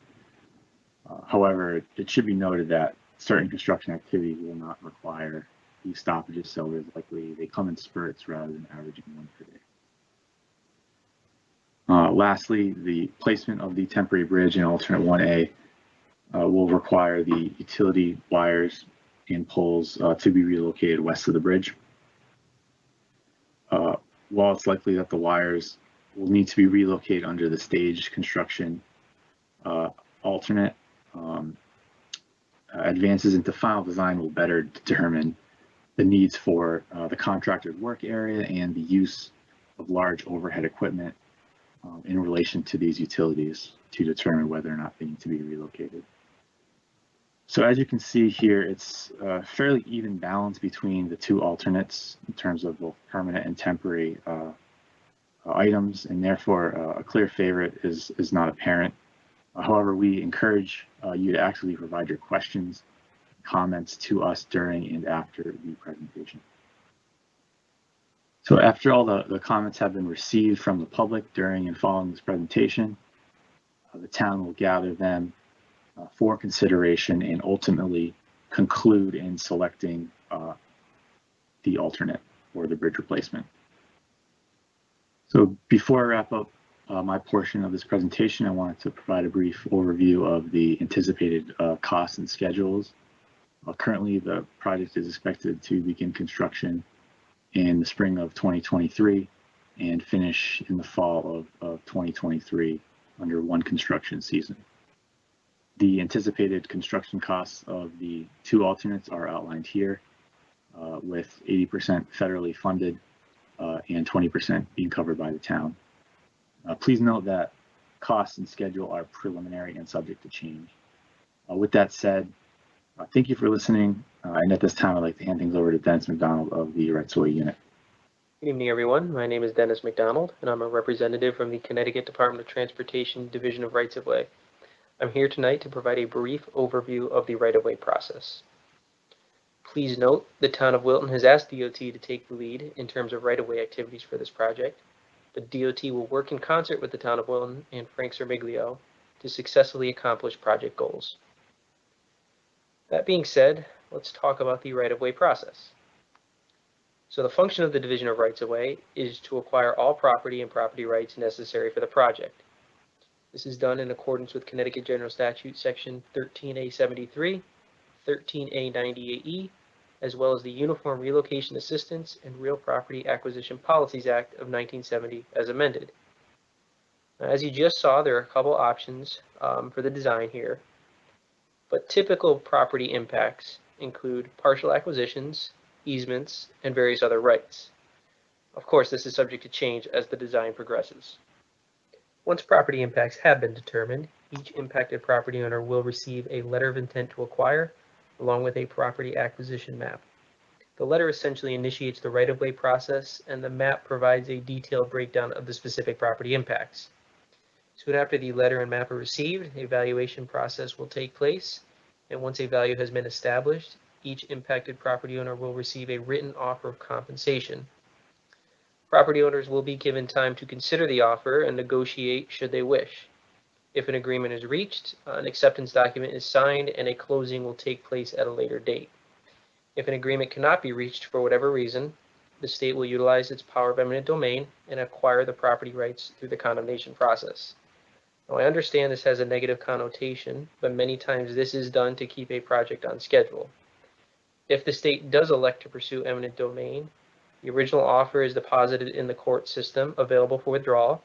However, it should be noted that certain construction activities will not require these stoppages, so it's likely they come in spurts rather than averaging 1 per day. Lastly, the placement of the temporary bridge in alternate 1A will require the utility wires and poles to be relocated west of the bridge. While it's likely that the wires will need to be relocated under the stage construction alternate, advances into final design will better determine the needs for the contractor's work area and the use of large overhead equipment in relation to these utilities to determine whether or not they need to be relocated. So as you can see here, it's a fairly even balance between the two alternates in terms of both permanent and temporary items, and therefore a clear favorite is not apparent. However, we encourage you to actually provide your questions, comments to us during and after the presentation. So after all the comments have been received from the public during and following this presentation, the town will gather them for consideration and ultimately conclude in selecting the alternate or the bridge replacement. So before I wrap up my portion of this presentation, I wanted to provide a brief overview of the anticipated costs and schedules. Currently, the project is expected to begin construction in the spring of 2023 and finish in the fall of 2023 under one construction season. The anticipated construction costs of the two alternates are outlined here, with 80% federally funded and 20% being covered by the town. Please note that costs and schedule are preliminary and subject to change. With that said, thank you for listening. And at this time, I'd like to hand things over to Dennis McDonald of the Rights-of-Way Unit. Good evening, everyone. My name is Dennis McDonald, and I'm a representative from the Connecticut Department of Transportation Division of Rights-of-Way. I'm here tonight to provide a brief overview of the right-of-way process. Please note, the town of Wilton has asked DOT to take the lead in terms of right-of-way activities for this project. The DOT will work in concert with the town of Wilton and Frank Sermiglio to successfully accomplish project goals. That being said, let's talk about the right-of-way process. So the function of the Division of Rights-of-Way is to acquire all property and property rights necessary for the project. This is done in accordance with Connecticut General Statute Section 13A73, 13A98E, as well as the Uniform Relocation Assistance and Real Property Acquisition Policies Act of 1970 as amended. Now, as you just saw, there are a couple options for the design here, but typical property impacts include partial acquisitions, easements, and various other rights. Of course, this is subject to change as the design progresses. Once property impacts have been determined, each impacted property owner will receive a letter of intent to acquire, along with a property acquisition map. The letter essentially initiates the right-of-way process, and the map provides a detailed breakdown of the specific property impacts. Soon after the letter and map are received, a valuation process will take place, and once a value has been established, each impacted property owner will receive a written offer of compensation. Property owners will be given time to consider the offer and negotiate should they wish. If an agreement is reached, an acceptance document is signed and a closing will take place at a later date. If an agreement cannot be reached for whatever reason, the state will utilize its power of eminent domain and acquire the property rights through the condemnation process. Now, I understand this has a negative connotation, but many times this is done to keep a project on schedule. If the state does elect to pursue eminent domain, the original offer is deposited in the court system available for withdrawal,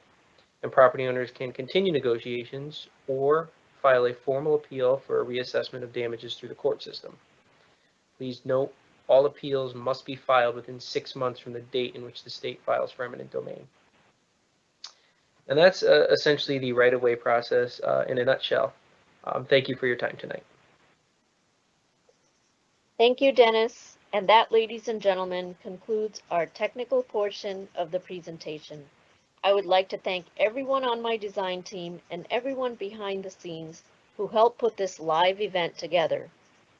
and property owners can continue negotiations or file a formal appeal for a reassessment of damages through the court system. Please note, all appeals must be filed within 6 months from the date in which the state files for eminent domain. And that's essentially the right-of-way process in a nutshell. Thank you for your time tonight. Thank you, Dennis. And that, ladies and gentlemen, concludes our technical portion of the presentation. I would like to thank everyone on my design team and everyone behind the scenes who helped put this live event together.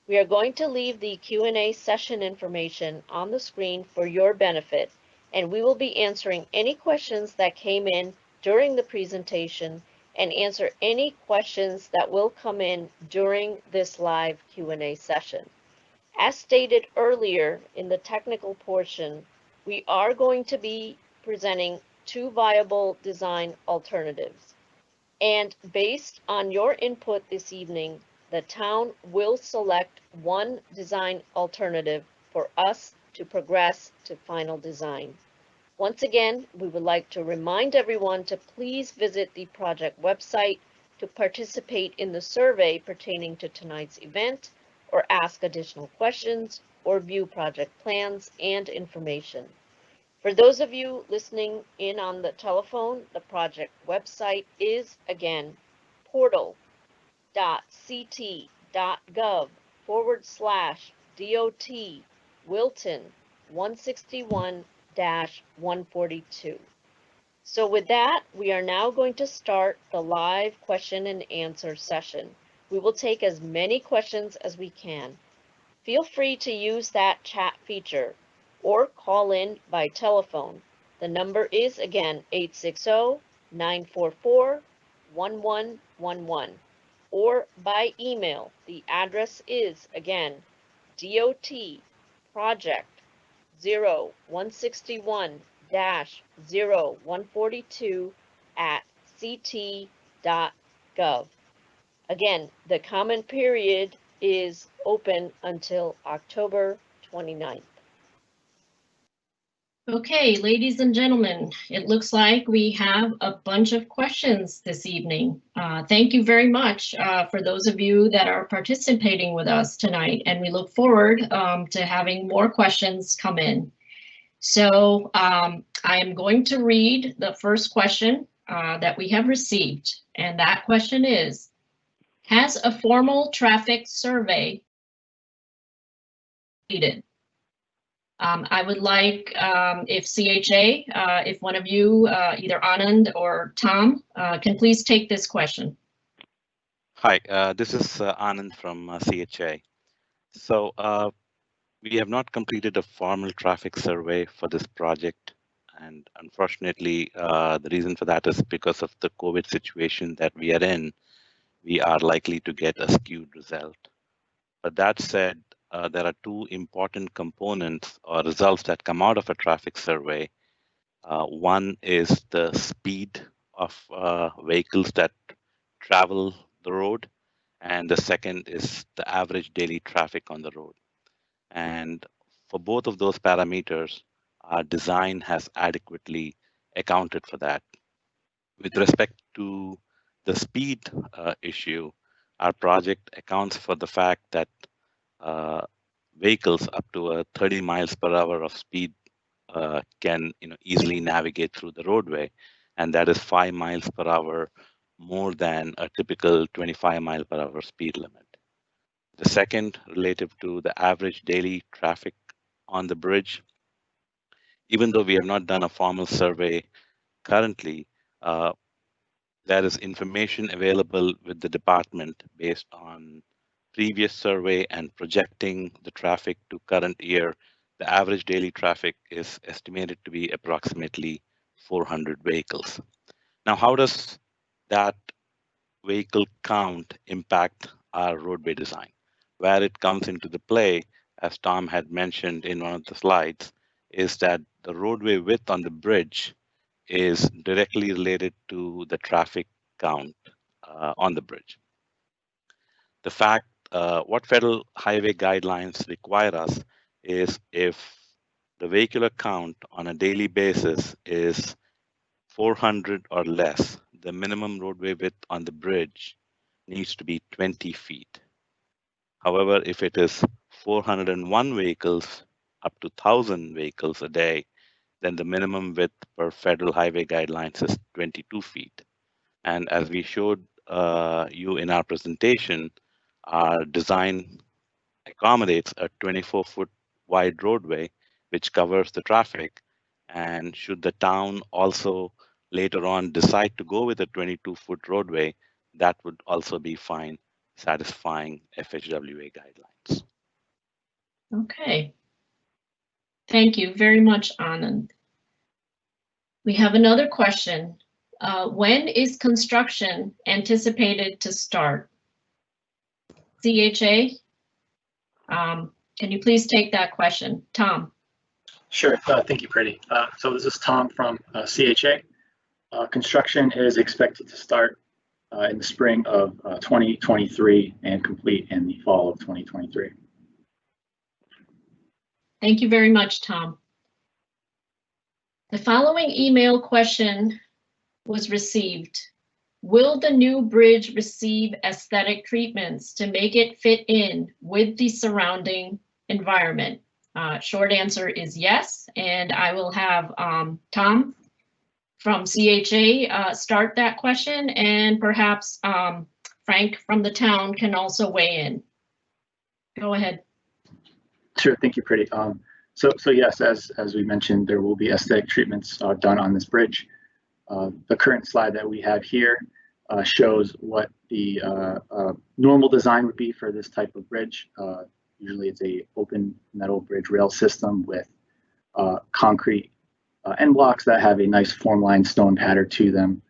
We are going to leave the Q&A session information on the screen for your benefit, and we will be answering any questions that came in during the presentation and answer any questions that will come in during this live Q&A session. As stated earlier in the technical portion, we are going to be presenting 2 viable design alternatives. And based on your input this evening, the town will select one design alternative for us to progress to final design. Once again, we would like to remind everyone to please visit the project website to participate in the survey pertaining to tonight's event, or ask additional questions, or view project plans and information. For those of you listening in on the telephone, the project website is again portal.ct.gov/DOT Wilton 161-142. So with that, we are now going to start the live question and answer session. We will take as many questions as we can. Feel free to use that chat feature or call in by telephone. The number is again 860-944-1111, or by email. The address is again dot.0161-0142@ct.gov. Again, the comment period is open until October 29th. Okay, ladies and gentlemen, it looks like we have a bunch of questions this evening. Thank you very much for those of you that are participating with us tonight, and we look forward to having more questions come in. So I am going to read the first question that we have received, and that question is, has a formal traffic survey completed? I would like if CHA, if one of you, either Anand or Tom, can please take this question. Hi, this is Anand from CHA. So we have not completed a formal traffic survey for this project. And unfortunately, the reason for that is because of the COVID situation that we are in, we are likely to get a skewed result. But that said, there are two important components or results that come out of a traffic survey. One is the speed of vehicles that travel the road, and the second is the average daily traffic on the road. And for both of those parameters, our design has adequately accounted for that. With respect to the speed issue, our project accounts for the fact that vehicles up to 30 miles per hour of speed can easily navigate through the roadway, and that is 5 miles per hour more than a typical 25 mile per hour speed limit. The second, relative to the average daily traffic on the bridge, even though we have not done a formal survey currently, there is information available with the department based on previous survey and projecting the traffic to current year. The average daily traffic is estimated to be approximately 400 vehicles. Now, how does that vehicle count impact our roadway design? Where it comes into the play, as Tom had mentioned in one of the slides, is that the roadway width on the bridge is directly related to the traffic count on the bridge. The fact, what federal highway guidelines require us is if the vehicular count on a daily basis is 400 or less, the minimum roadway width on the bridge needs to be 20 feet. However, if it is 401 vehicles up to 1,000 vehicles a day, then the minimum width per federal highway guidelines is 22 feet. And as we showed you in our presentation, our design accommodates a 24-foot wide roadway, which covers the traffic. And should the town also later on decide to go with a 22-foot roadway, that would also be fine, satisfying FHWA guidelines. Okay. Thank you very much, Anand. We have another question. When is construction anticipated to start? CHA, can you please take that question? Tom. Sure, thank you, Pretty. So this is Tom from CHA. Construction is expected to start in the spring of 2023 and complete in the fall of 2023. Thank you very much, Tom. The following email question was received. Will the new bridge receive aesthetic treatments to make it fit in with the surrounding environment? Short answer is yes, and I will have Tom from CHA start that question, and perhaps Frank from the town can also weigh in. Go ahead. Sure, thank you, Pretty. So yes, as we mentioned, there will be aesthetic treatments done on this bridge. The current slide that we have here shows what the normal design would be for this type of bridge. Usually it's a open metal bridge rail system with concrete end blocks that have a nice form line stone pattern to them.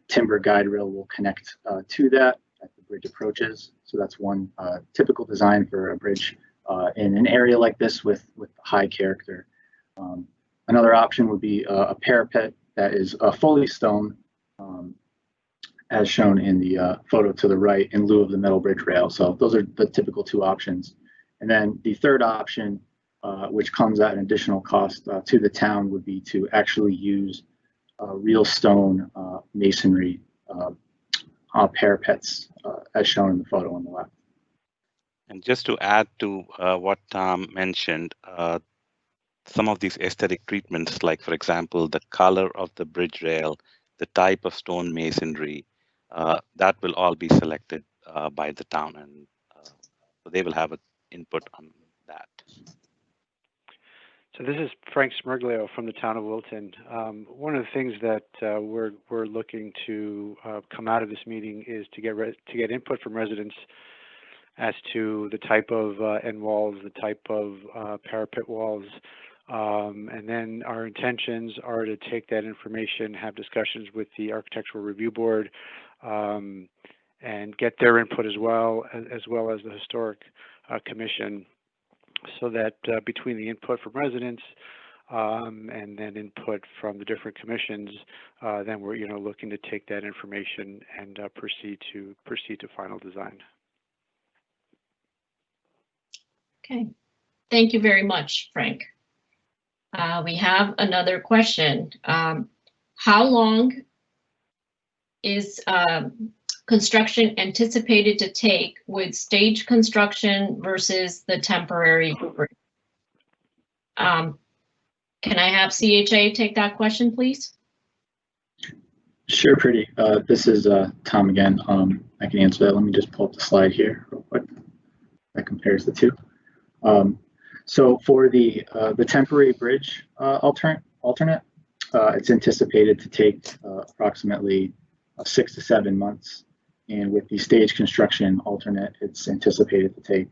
Timber guide rail will connect to that as the bridge approaches. So that's one typical design for a bridge in an area like this with high character. Another option would be a parapet that is fully stone, as shown in the photo to the right, in lieu of the metal bridge rail. So those are the typical two options. And then the third option, which comes at an additional cost to the town, would be to actually use real stone masonry parapets, as shown in the photo on the left. And just to add to what Tom mentioned, some of these aesthetic treatments, like for example, the color of the bridge rail, the type of stone masonry, that will all be selected by the town, and so they will have an input on that. So this is Frank Smirglio from the town of Wilton. One of the things that we're looking to come out of this meeting is to get input from residents as to the type of end walls, the type of parapet walls, and then our intentions are to take that information, have discussions with the Architectural Review Board, and get their input as well as the Historic Commission, so that between the input from residents and then input from the different commissions, then we're looking to take that information and proceed to final design. Okay, thank you very much, Frank. We have another question. How long is construction anticipated to take with stage construction versus the temporary bridge? Can I have CHA take that question, please? Sure, Pretty. This is Tom again. I can answer that. Let me just pull up the slide here real quick. That compares the two. So for the temporary bridge alternate, it's anticipated to take approximately 6 to 7 months. And with the stage construction alternate, it's anticipated to take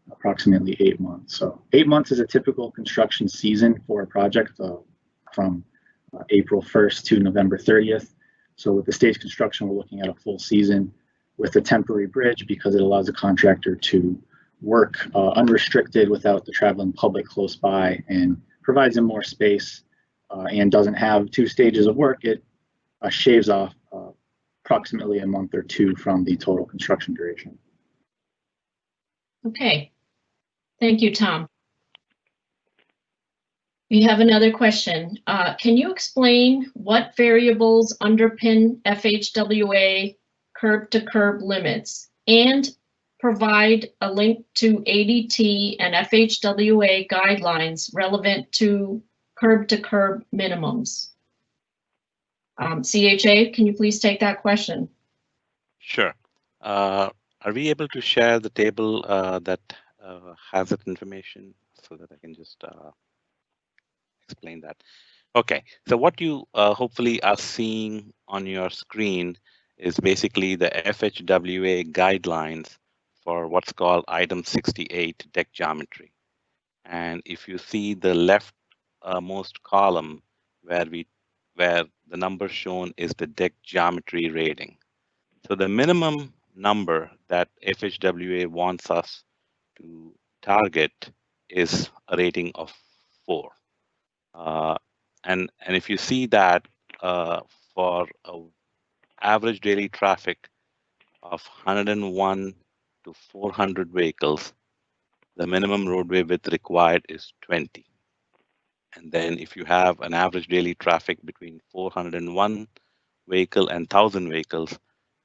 approximately 8 months. So 8 months is a typical construction season for a project from April 1st to November 30th. So with the stage construction, we're looking at a full season. With the temporary bridge, because it allows the contractor to work unrestricted without the traveling public close by and provides them more space and doesn't have 2 stages of work, it shaves off approximately a month or 2 from the total construction duration. Okay, thank you, Tom. We have another question. Can you explain what variables underpin FHWA curb-to-curb limits and provide a link to ADT and FHWA guidelines relevant to curb-to-curb minimums? CHA, can you please take that question? Sure. Are we able to share the table that has that information so that I can just explain that? Okay, so what you hopefully are seeing on your screen is basically the FHWA guidelines for what's called item 68, deck geometry. And if you see the left most column where the number shown is the deck geometry rating. So the minimum number that FHWA wants us to target is a rating of 4. And if you see that for average daily traffic of 101 to 400 vehicles, the minimum roadway width required is 20. And then if you have an average daily traffic between 401 vehicle and 1,000 vehicles,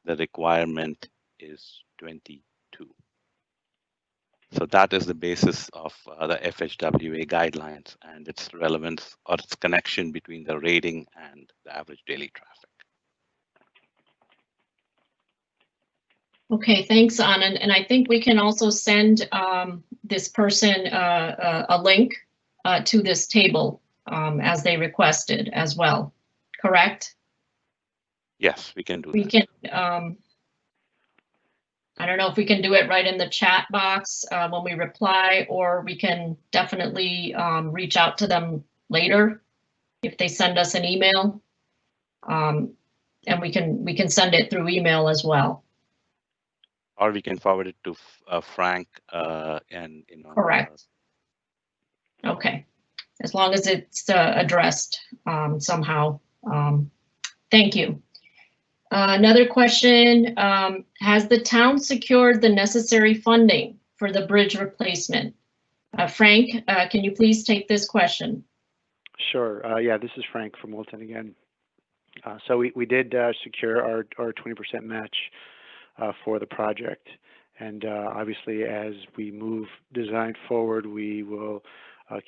the requirement is 22. So that is the basis of the FHWA guidelines and its relevance or its connection between the rating and the average daily traffic. Okay, thanks, Anand. And I think we can also send this person a link to this table as they requested as well, correct? Yes, we can do We that. can, I don't know if we can do it right in the chat box when we reply, or we can definitely reach out to them later if they send us an email. And we can send it through email as well. Or we can forward it to Frank and Correct. Okay, as long as it's addressed somehow. Thank you. Another question, has the town secured the necessary funding for the bridge replacement? Frank, can you please take this question? Sure. Yeah, this is Frank from Wilton again. So we did secure our 20% match for the project. And obviously, as we move design forward, we will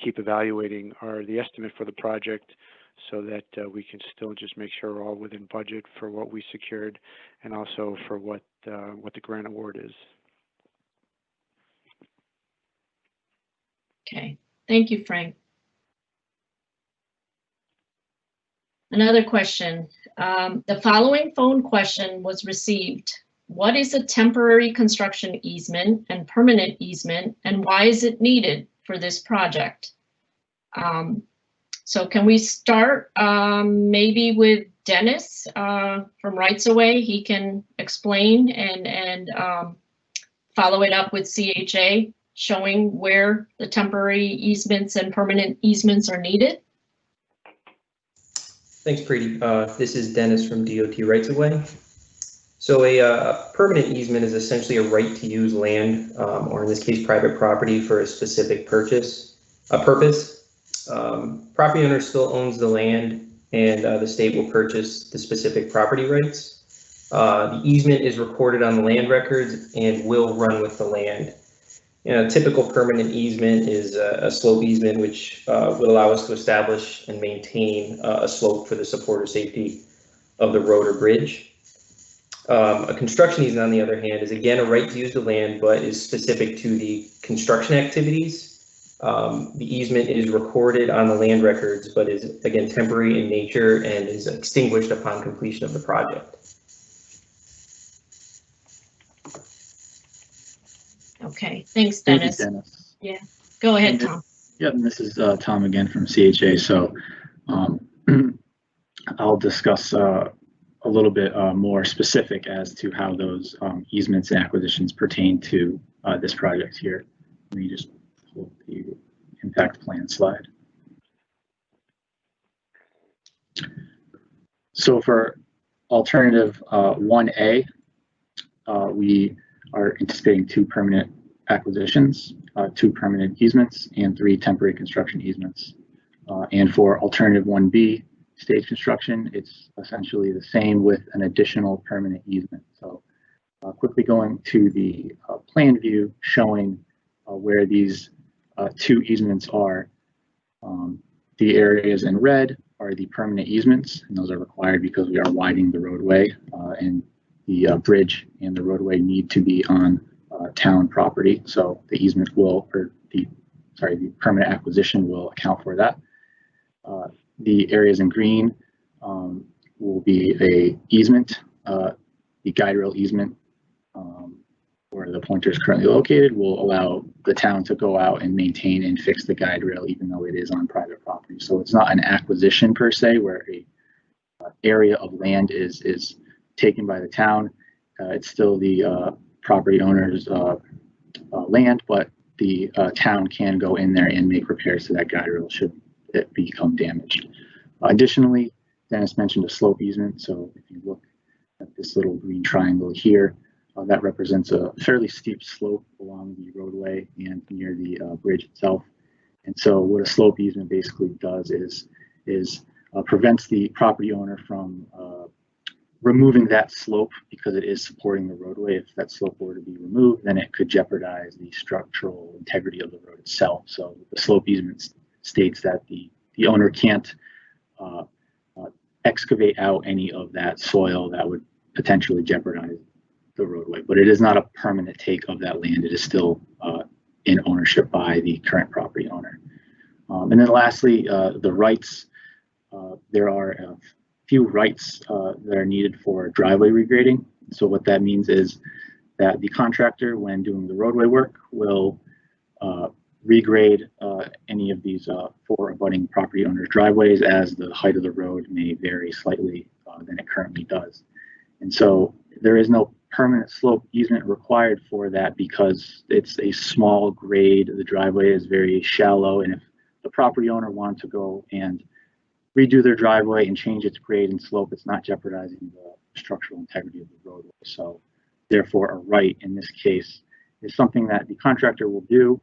keep evaluating the estimate for the project so that we can still just make sure we're all within budget for what we secured and also for what the grant award is. Okay, thank you, Frank. Another question. The following phone question was received. What is a temporary construction easement and permanent easement, and why is it needed for this project? So can we start maybe with Dennis from Rights Away? He can explain and follow it up with CHA, showing where the temporary easements and permanent easements are needed. Thanks, Preeti. This is Dennis from DOT Rights Away. So a permanent easement is essentially a right to use land, or in this case, private property for a specific purpose. Property owner still owns the land, and the state will purchase the specific property rights. The easement is recorded on the land records and will run with the land. A typical permanent easement is a slope easement, which would allow us to establish and maintain a slope for the support or safety of the road or bridge. A construction easement, on the other hand, is again a right to use the land, but is specific to the construction activities. The easement is recorded on the land records, but is again temporary in nature and is extinguished upon completion of the project. Okay, thanks, Dennis. Thank you, Dennis. Yeah, go ahead, Tom. Yep, and this is Tom again from CHA. So I'll discuss a little bit more specific as to how those easements and acquisitions pertain to this project here. Let me just pull the impact plan slide. So for alternative 1A, we are anticipating 2 permanent acquisitions, 2 permanent easements, and 3 temporary construction easements. And for alternative 1B, stage construction, it's essentially the same with an additional permanent easement. So quickly going to the plan view showing where these 2 easements are. The areas in red are the permanent easements, and those are required because we are widening the roadway, and the bridge and the roadway need to be on town property. So the easement will, or the permanent acquisition will account for that. The areas in green will be a easement, the guide rail easement, where the pointer is currently located, will allow the town to go out and maintain and fix the guide rail, even though it is on private property. So it's not an acquisition per se, where a area of land is taken by the town. It's still the property owner's land, but the town can go in there and make repairs to that guide rail should it become damaged. Additionally, Dennis mentioned a slope easement. So if you look at this little green triangle here, that represents a fairly steep slope along the roadway and near the bridge itself. And so what a slope easement basically does is prevents the property owner from removing that slope, because it is supporting the roadway, if that slope were to be removed, then it could jeopardize the structural integrity of the road itself. So the slope easement states that the owner can't excavate out any of that soil that would potentially jeopardize the roadway. But it is not a permanent take of that land. It is still in ownership by the current property owner. And then lastly, the rights. There are a few rights that are needed for driveway regrading. So what that means is that the contractor, when doing the roadway work, will regrade any of these 4 abutting property owners' driveways, as the height of the road may vary slightly than it currently does. And so there is no permanent slope easement required for that, because it's a small grade. The driveway is very shallow, and if the property owner wanted to go and redo their driveway and change its grade and slope, it's not jeopardizing the structural integrity of the roadway. So therefore, a right in this case is something that the contractor will do,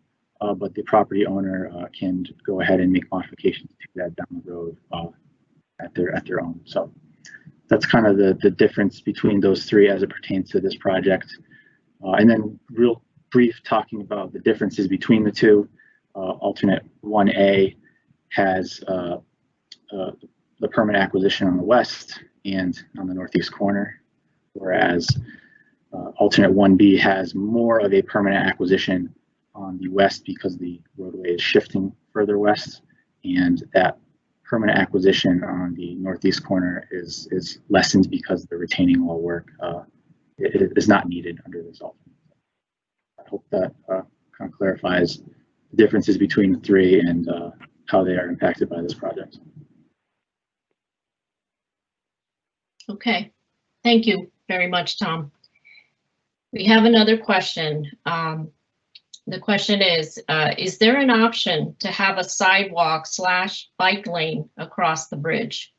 but the property owner can go ahead and make modifications to that down the road at their own. So that's kind of the difference between those 3 as it pertains to this project. And then real brief talking about the differences between the 2. Alternate 1A has the permanent acquisition on the west and on the northeast corner, whereas alternate 1B has more of a permanent acquisition on the west, because the roadway is shifting further west, and that permanent acquisition on the northeast corner is lessened because the retaining wall work is not needed under this alternate. I hope that kind of clarifies the differences between the 3 and how they are impacted by this project. Okay, thank you very much, Tom. We have another question. The question is there an option to have a sidewalk / bike lane across the bridge?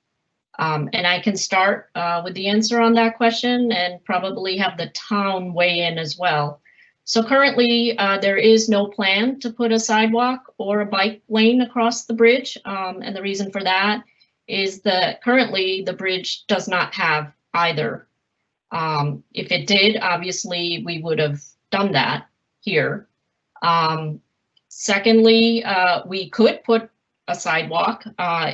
And I can start with the answer on that question, and probably have the town weigh in as well. So currently, there is no plan to put a sidewalk or a bike lane across the bridge. And the reason for that is that currently the bridge does not have either. If it did, obviously we would have done that here. Secondly, we could put a sidewalk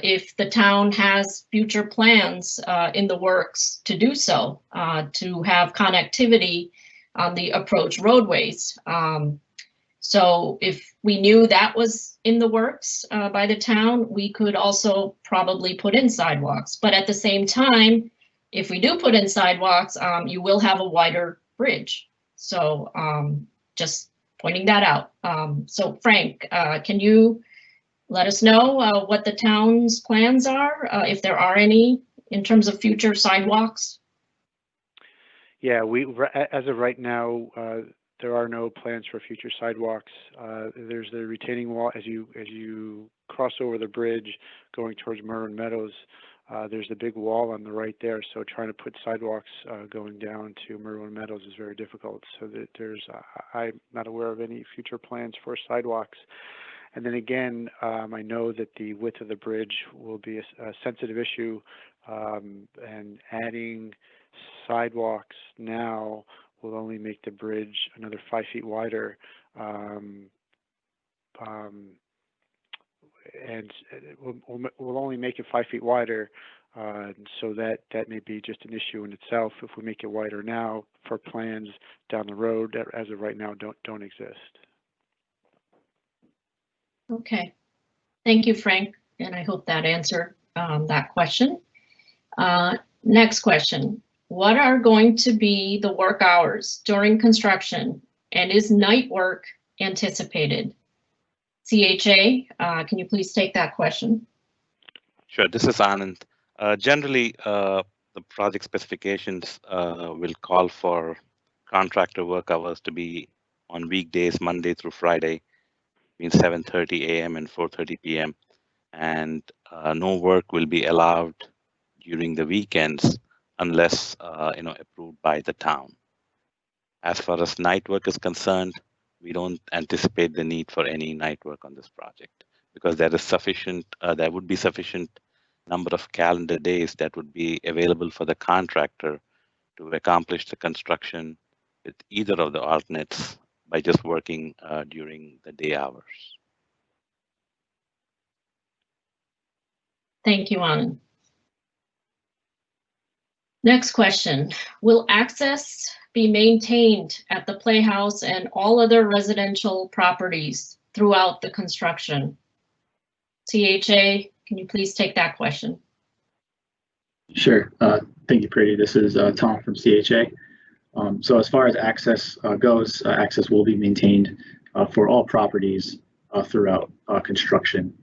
if the town has future plans in the works to do so, to have connectivity on the approach roadways. So if we knew that was in the works by the town, we could also probably put in sidewalks. But at the same time, if we do put in sidewalks, you will have a wider bridge. So just pointing that out. So Frank, can you let us know what the town's plans are, if there are any, in terms of future sidewalks? Yeah, as of right now, there are no plans for future sidewalks. There's the retaining wall as you cross over the bridge going towards Merwin Meadows. There's the big wall on the right there, so trying to put sidewalks going down to Merwin Meadows is very difficult. So that I'm not aware of any future plans for sidewalks. And then again, I know that the width of the bridge will be a sensitive issue, and adding sidewalks now will only make the bridge another 5 feet wider, and will only make it 5 feet wider. So that may be just an issue in itself if we make it wider now for plans down the road that as of right now don't exist. Okay, thank you, Frank, and I hope that answered that question. Next question. What are going to be the work hours during construction, and is night work anticipated? CHA, can you please take that question? Sure, this is Anand. Generally, the project specifications will call for contractor work hours to be on weekdays, Monday through Friday, means 7:30 a.m. and 4:30 p.m. And no work will be allowed during the weekends unless approved by the town. As far as night work is concerned, we don't anticipate the need for any night work on this project because there is sufficient. There would be sufficient number of calendar days that would be available for the contractor to accomplish the construction with either of the alternates by just working during the day hours. Thank you, Anand. Next question. Will access be maintained at the Playhouse and all other residential properties throughout the construction? CHA, can you please take that question? Sure. Thank you, Priti. This is Tom from CHA. So as far as access goes, access will be maintained for all properties throughout construction,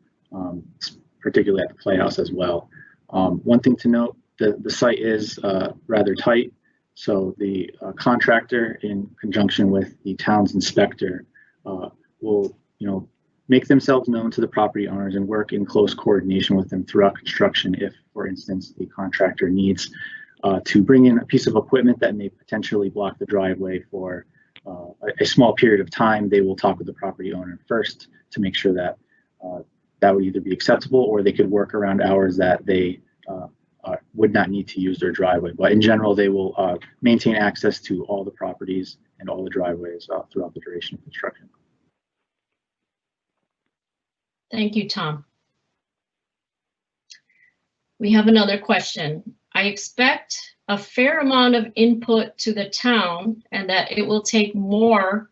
particularly at the Playhouse as well. One thing to note, the site is rather tight, so the contractor, in conjunction with the town's inspector, will make themselves known to the property owners and work in close coordination with them throughout construction. If, for instance, the contractor needs to bring in a piece of equipment that may potentially block the driveway for a small period of time, they will talk with the property owner first to make sure that that would either be acceptable, or they could work around hours that they would not need to use their driveway. But in general, they will maintain access to all the properties and all the driveways throughout the duration of construction. Thank you, Tom. We have another question. I expect a fair amount of input to the town and that it will take more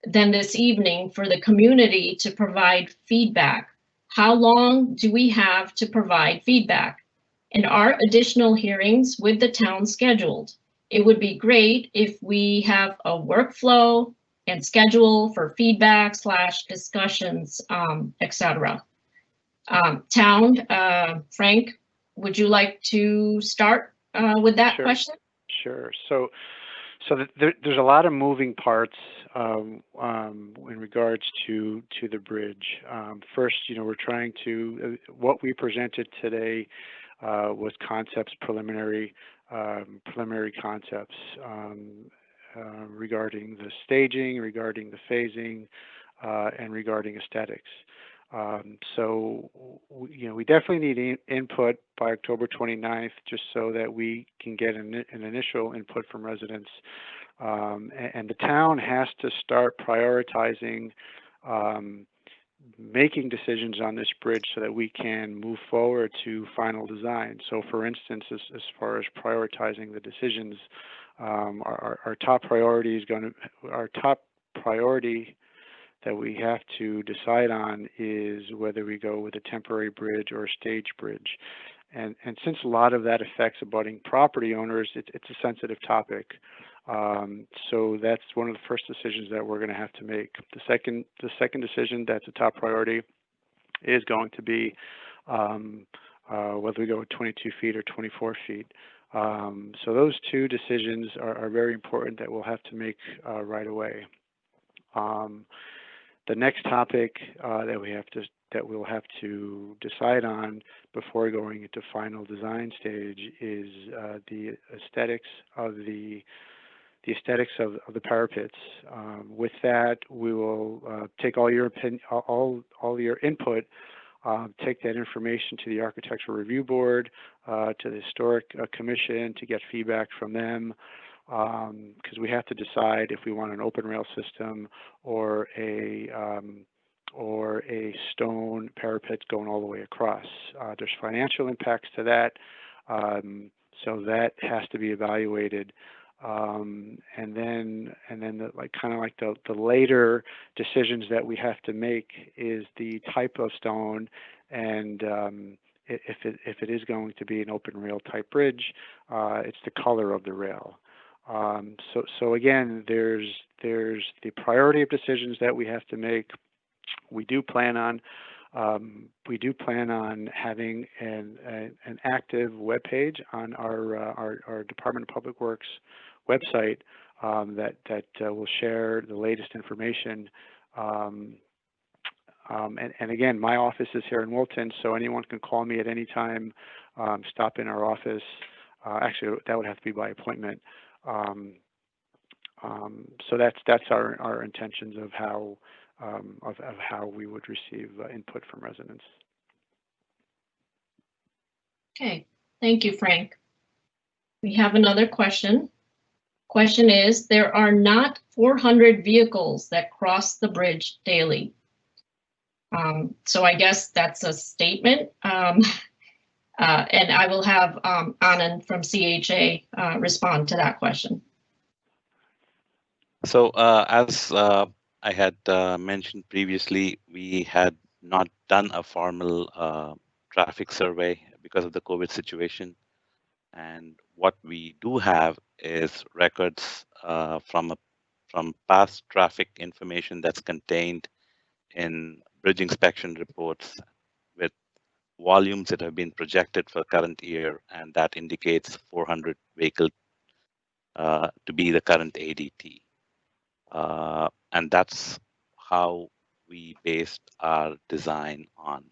than this evening for the community to provide feedback. How long do we have to provide feedback? And are additional hearings with the town scheduled? It would be great if we have a workflow and schedule for feedback / discussions, etc. Town, Frank, would you like to start with that question? Sure. So there's a lot of moving parts in regards to the bridge. First, we're trying to, what we presented today was concepts, preliminary concepts regarding the staging, regarding the phasing, and regarding aesthetics. So we definitely need input by October 29th, just so that we can get an initial input from residents. And the town has to start prioritizing making decisions on this bridge so that we can move forward to final design. So for instance, as far as prioritizing the decisions, our top priority is our top priority that we have to decide on is whether we go with a temporary bridge or a stage bridge. And since a lot of that affects abutting property owners, it's a sensitive topic. So that's one of the first decisions that we're going to have to make. The second decision that's a top priority is going to be whether we go with 22 feet or 24 feet. So those two decisions are very important that we'll have to make right away. The next topic that we'll have to decide on before going into final design stage is the aesthetics of the parapets. With that, we will take all your input, take that information to the Architectural Review Board, to the Historic Commission to get feedback from them, because we have to decide if we want an open rail system or a stone parapet going all the way across. There's financial impacts to that, so that has to be evaluated. And then the later decisions that we have to make is the type of stone, and if it is going to be an open rail type bridge, it's the color of the rail. So again, there's the priority of decisions that we have to make. We do plan on having an active web page on our Department of Public Works website that will share the latest information. And again, my office is here in Wilton, so anyone can call me at any time. Stop in our office. Actually, that would have to be by appointment. So that's our intentions of how we would receive input from residents. Okay, thank you, Frank. We have another question. Question is, there are not 400 vehicles that cross the bridge daily. So I guess that's a statement. And I will have Anand from CHA respond to that question. So as I had mentioned previously, we had not done a formal traffic survey because of the COVID situation. And what we do have is records from past traffic information that's contained in bridge inspection reports with volumes that have been projected for current year, and that indicates 400 vehicles to be the current ADT. And that's how we based our design on.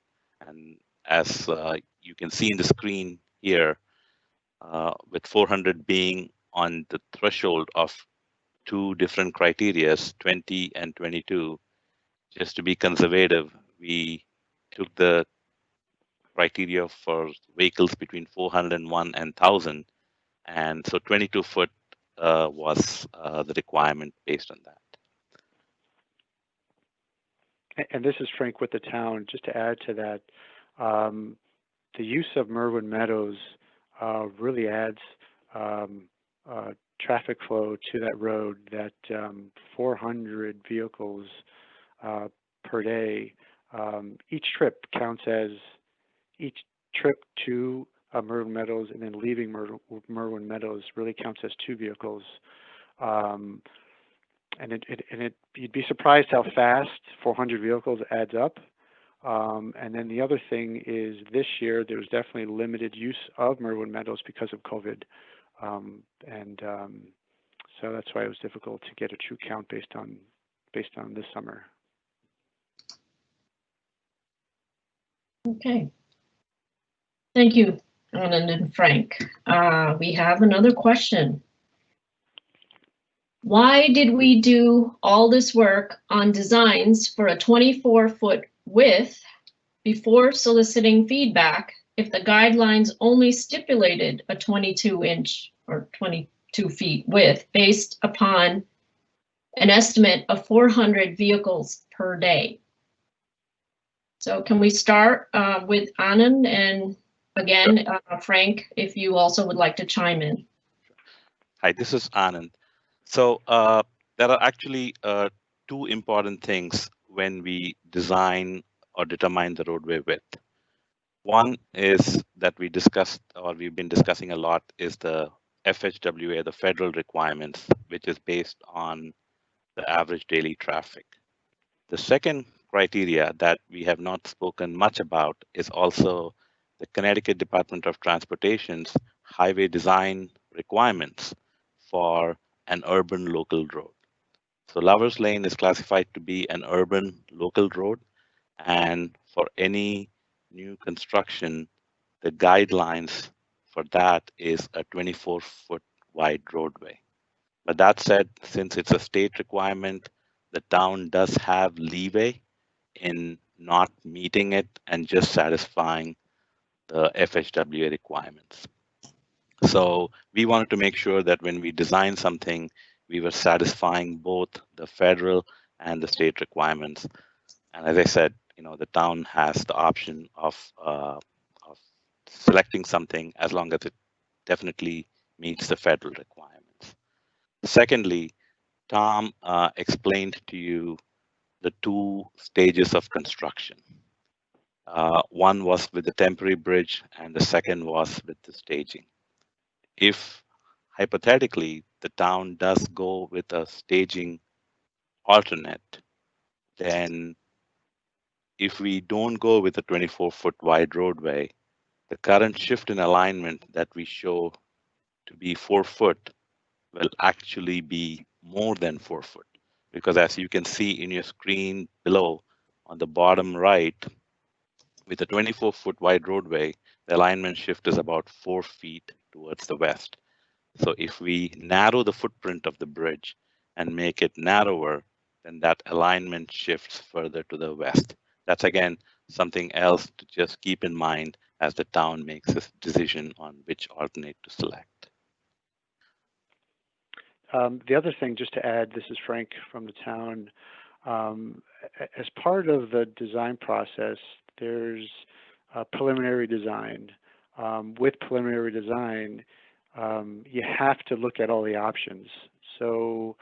And as you can see in the screen here, with 400 being on the threshold of two different criteria, 20 and 22, just to be conservative, we took the criteria for vehicles between 401 and 1,000. And so 22 foot was the requirement based on that. And this is Frank with the town. Just to add to that, the use of Merwin Meadows really adds traffic flow to that road. That 400 vehicles per day, each trip counts as each trip to Merwin Meadows and then leaving Merwin Meadows really counts as 2 vehicles. And you'd be surprised how fast 400 vehicles adds up. And then the other thing is this year there's definitely limited use of Merwin Meadows because of COVID. So that's why it was difficult to get a true count based on this summer. Okay. Thank you, Anand and Frank. We have another question. Why did we do all this work on designs for a 24-foot width before soliciting feedback if the guidelines only stipulated a 22-inch or 22 feet width based upon an estimate of 400 vehicles per day? So can we start with Anand, and again, Frank, if you also would like to chime in. Hi, this is Anand. So there are actually 2 important things when we design or determine the roadway width. One is that we discussed, or we've been discussing a lot, is the FHWA, the federal requirements, which is based on the average daily traffic. The second criteria that we have not spoken much about is also the Connecticut Department of Transportation's highway design requirements for an urban local road. So Lovers Lane is classified to be an urban local road, and for any new construction, the guidelines for that is a 24-foot wide roadway. But that said, since it's a state requirement, the town does have leeway in not meeting it and just satisfying the FHWA requirements. So we wanted to make sure that when we design something, we were satisfying both the federal and the state requirements. And as I said, the town has the option of selecting something as long as it definitely meets the federal requirements. Secondly, Tom explained to you the 2 stages of construction. One was with the temporary bridge, and the second was with the staging. If hypothetically the town does go with a staging alternate, then if we don't go with a 24-foot wide roadway, the current shift in alignment that we show to be 4 foot will actually be more than 4 foot. Because as you can see in your screen below on the bottom right, with a 24-foot wide roadway, the alignment shift is about 4 feet towards the west. So if we narrow the footprint of the bridge and make it narrower, then that alignment shifts further to the west. That's again something else to just keep in mind as the town makes a decision on which alternate to select. The other thing, just to add, this is Frank from the town. As part of the design process, there's a preliminary design. With preliminary design, you have to look at all the options. So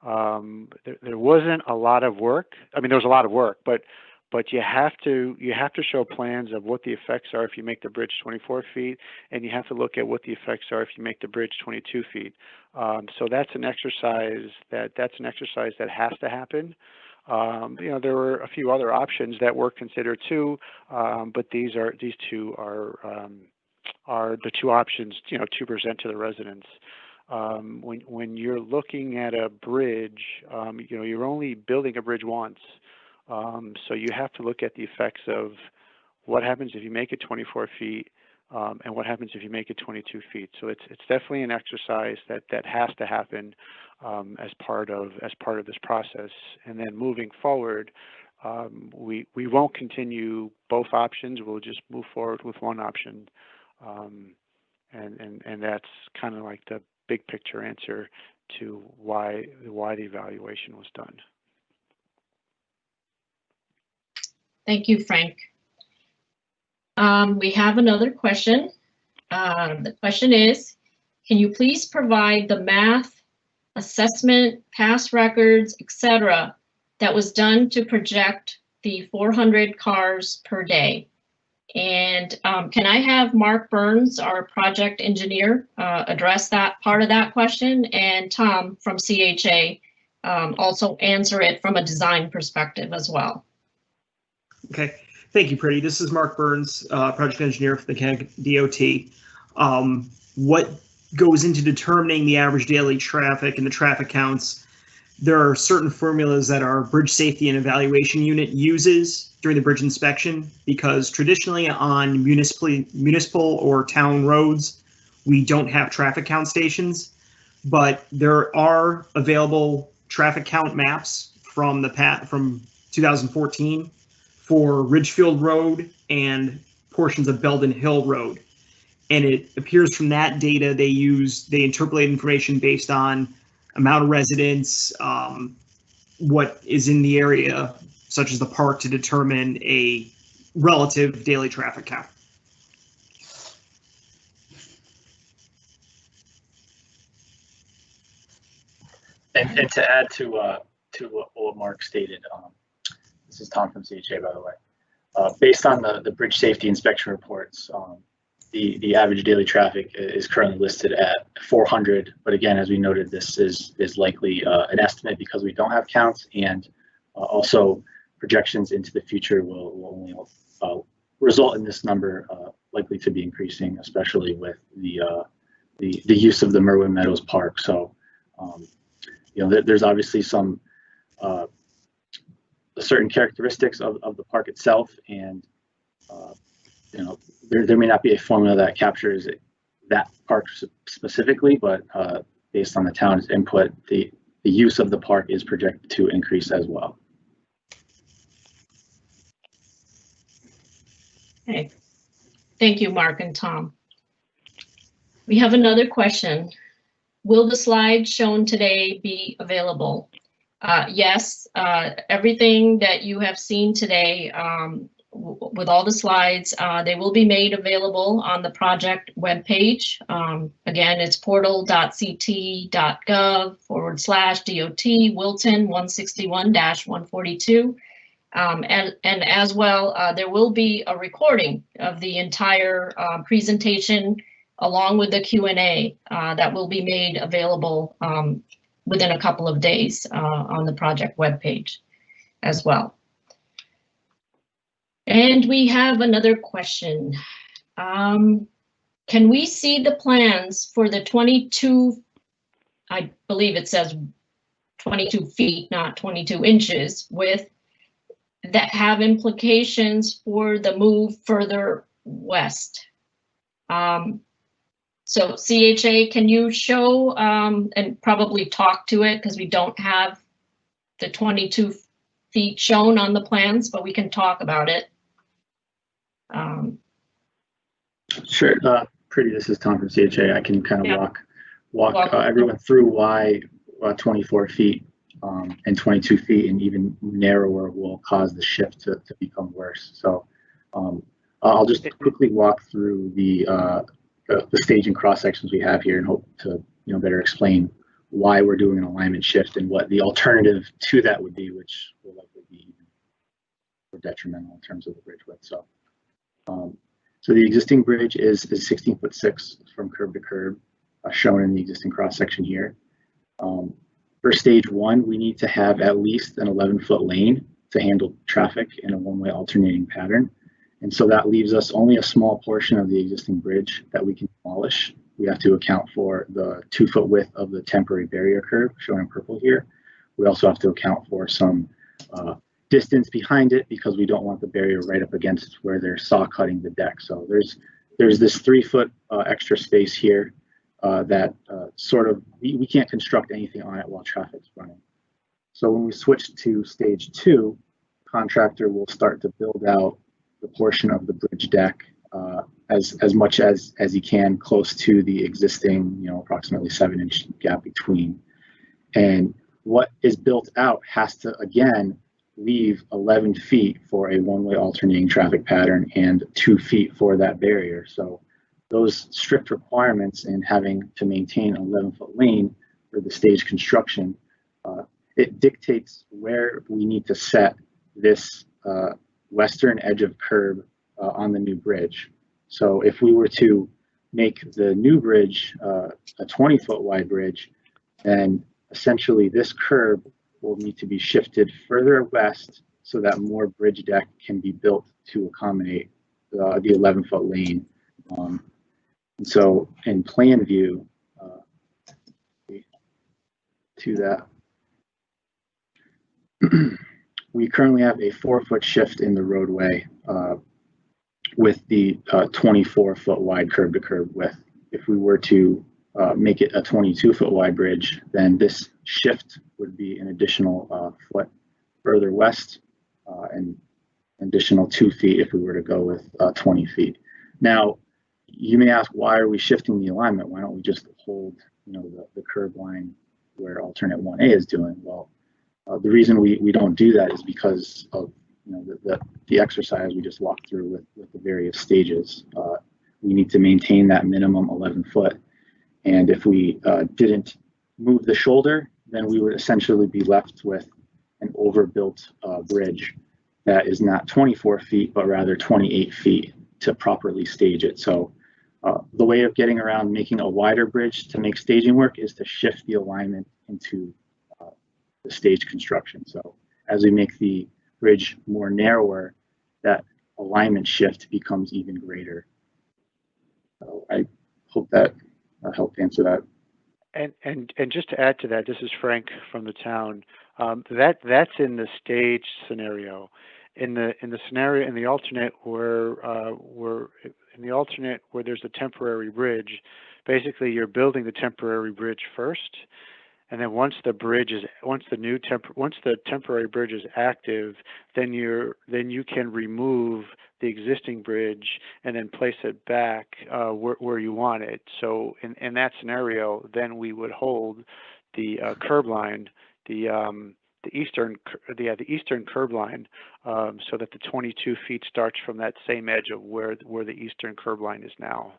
there wasn't a lot of work. I mean, there was a lot of work, but you have to show plans of what the effects are if you make the bridge 24 feet, and you have to look at what the effects are if you make the bridge 22 feet. So that's an exercise that has to happen. You know, there were a few other options that were considered too, but these two are the two options, you know, to present to the residents. When you're looking at a bridge, you know, you're only building a bridge once. So you have to look at the effects of what happens if you make it 24 feet and what happens if you make it 22 feet. So it's definitely an exercise that has to happen as part of this process. And then moving forward, we won't continue both options. We'll just move forward with one option, and that's kind of like the big picture answer to why the evaluation was done. Thank you, Frank. We have another question. The question is, can you please provide the math, assessment, past records, etc., that was done to project the 400 cars per day? And can I have Mark Burns, our project engineer, address that part of that question, and Tom from CHA also answer it from a design perspective as well. Okay, thank you, Pretty. This is Mark Burns, project engineer for the Connecticut DOT. What goes into determining the average daily traffic and the traffic counts? There are certain formulas that our Bridge Safety and Evaluation Unit uses during the bridge inspection, because traditionally on municipal or town roads, we don't have traffic count stations, but there are available traffic count maps from 2014 for Ridgefield Road and portions of Belden Hill Road. And it appears from that data they interpolate information based on amount of residents, what is in the area, such as the park, to determine a relative daily traffic count. And to add to what Mark stated, this is Tom from CHA, by the way. Based on the bridge safety inspection reports, the average daily traffic is currently listed at 400. But again, as we noted, this is likely an estimate because we don't have counts, and also projections into the future will only result in this number likely to be increasing, especially with the use of the Merwin Meadows Park. So, you know, there's obviously some certain characteristics of the park itself, and you know, there may not be a formula that captures that park specifically, but based on the town's input, the use of the park is projected to increase as well. Okay, thank you, Mark and Tom. We have another question. Will the slides shown today be available? Yes, everything that you have seen today with all the slides, they will be made available on the project webpage. Again, it's portal.ct.gov/DOT Wilton 161-142. And as well, there will be a recording of the entire presentation along with the Q&A that will be made available within a couple of days on the project webpage as well. And we have another question. Can we see the plans for the 22, I believe it says 22 feet, not 22 inches, width that have implications for the move further west? So CHA, can you show and probably talk to it, because we don't have the 22 feet shown on the plans, but we can talk about it. Sure. Pretty, this is Tom from CHA. I can kind of Yeah. walk everyone through why 24 feet and 22 feet and even narrower will cause the shift to become worse. So I'll just quickly walk through the stage and cross sections we have here and hope to better explain why we're doing an alignment shift and what the alternative to that would be, which will likely be more detrimental in terms of the bridge width. So so the existing bridge is 16'6" from curb to curb, shown in the existing cross section here. For stage one, we need to have at least an 11-foot lane to handle traffic in a one-way alternating pattern. And so that leaves us only a small portion of the existing bridge that we can demolish. We have to account for the 2-foot width of the temporary barrier curb shown in purple here. We also have to account for some distance behind it because we don't want the barrier right up against where they're saw cutting the deck. So there's this 3-foot extra space here that sort of, we can't construct anything on it while traffic's running. So when we switch to stage two, contractor will start to build out the portion of the bridge deck as much as he can, close to the existing, approximately 7-inch gap between. And what is built out has to, again, leave 11 feet for a one-way alternating traffic pattern and 2 feet for that barrier. So those strict requirements in having to maintain an 11-foot lane for the stage construction, it dictates where we need to set this western edge of curb on the new bridge. So if we were to make the new bridge a 20-foot wide bridge, then essentially this curb will need to be shifted further west so that more bridge deck can be built to accommodate the 11-foot lane. And so in plan view, to that, we currently have a 4-foot shift in the roadway with the 24-foot wide curb to curb width. If we were to make it a 22-foot wide bridge, then this shift would be an additional foot further west and additional 2 feet if we were to go with 20 feet. Now, you may ask, why are we shifting the alignment? Why don't we just hold, the curb line where alternate 1A is doing? Well, the reason we don't do that is because of the exercise we just walked through with the various stages. We need to maintain that minimum 11 foot. And if we didn't move the shoulder, then we would essentially be left with an overbuilt bridge that is not 24 feet, but rather 28 feet to properly stage it. So the way of getting around making a wider bridge to make staging work is to shift the alignment into the stage construction. So as we make the bridge more narrower, that alignment shift becomes even greater. So I hope that helped answer that. And just to add to that, this is Frank from the town. That's in the stage scenario. In the scenario, in the alternate where there's a temporary bridge, basically you're building the temporary bridge first, and then once the temporary bridge is active, then you can remove the existing bridge and then place it back where you want it. So in that scenario, then we would hold the curb line, the eastern curb line, so that the 22 feet starts from that same edge of where the eastern curb line is now.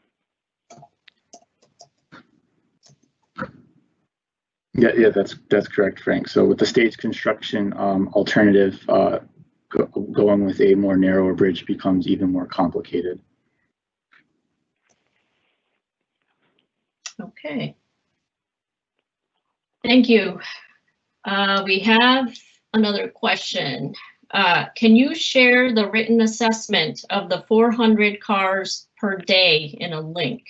Yeah, that's correct, Frank. So with the stage construction alternative, going with a more narrower bridge becomes even more complicated. Okay. Thank you. We have another question. Can you share the written assessment of the 400 cars per day in a link?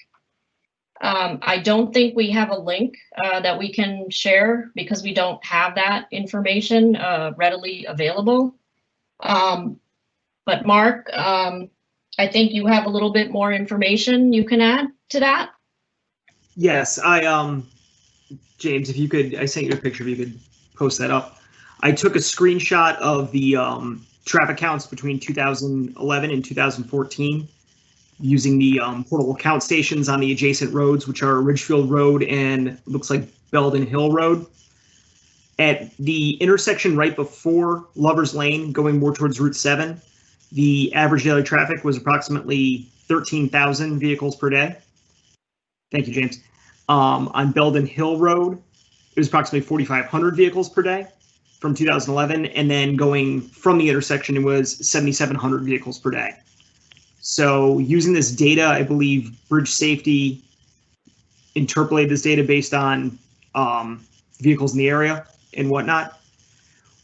I don't think we have a link that we can share because we don't have that information readily available. But Mark, I think you have a little bit more information you can add to that. Yes, James, if you could, I sent you a picture, if you could post that up. I took a screenshot of the traffic counts between 2011 and 2014. using the portable count stations on the adjacent roads, which are Ridgefield Road and looks like Belden Hill Road. At the intersection right before Lover's Lane, going more towards Route 7, the average daily traffic was approximately 13,000 vehicles per day. Thank you, James. On Belden Hill Road, it was approximately 4,500 vehicles per day from 2011, and then going from the intersection, it was 7,700 vehicles per day. So using this data, I believe Bridge Safety interpolated this data based on vehicles in the area and whatnot.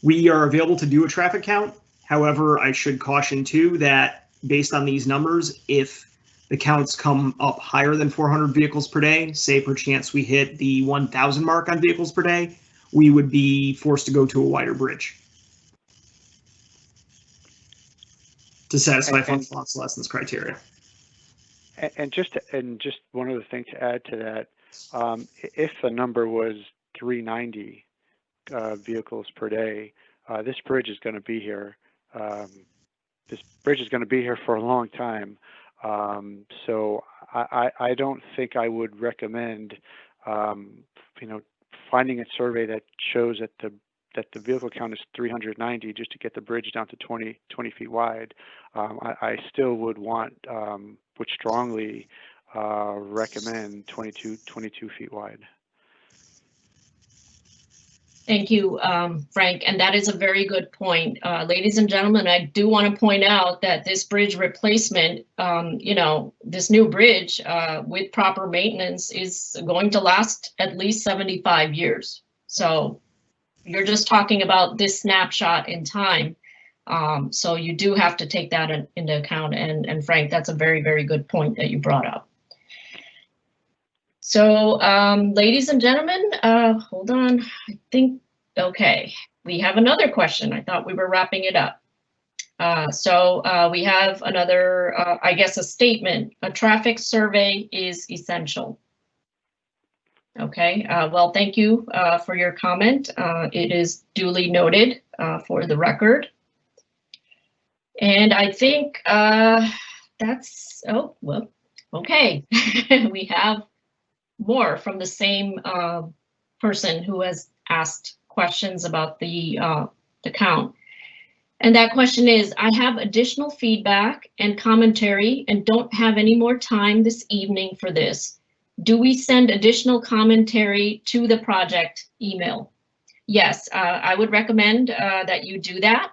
We are available to do a traffic count. However, I should caution too that based on these numbers, if the counts come up higher than 400 vehicles per day, say perchance we hit the 1,000 mark on vehicles per day, we would be forced to go to a wider bridge to satisfy functional obsolescence criteria. And just one other thing to add to that, if the number was 390 vehicles per day, this bridge is going to be here. This bridge is going to be here for a long time. So I don't think I would recommend, finding a survey that shows that the vehicle count is 390 just to get the bridge down to 20 feet wide. I still would strongly recommend 22 feet wide. Thank you, Frank, and that is a very good point. Ladies and gentlemen, I do want to point out that this bridge replacement, this new bridge with proper maintenance is going to last at least 75 years. So you're just talking about this snapshot in time. So you do have to take that into account. And Frank, that's a very, very good point that you brought up. So, ladies and gentlemen, hold on, I think, okay, we have another question. I thought we were wrapping it up. So we have another, I guess, a statement. A traffic survey is essential. Okay, well, thank you for your comment. It is duly noted for the record. And I think that's, oh, well, okay, we have more from the same person who has asked questions about the count. And that question is, I have additional feedback and commentary and don't have any more time this evening for this. Do we send additional commentary to the project email? Yes, I would recommend that you do that.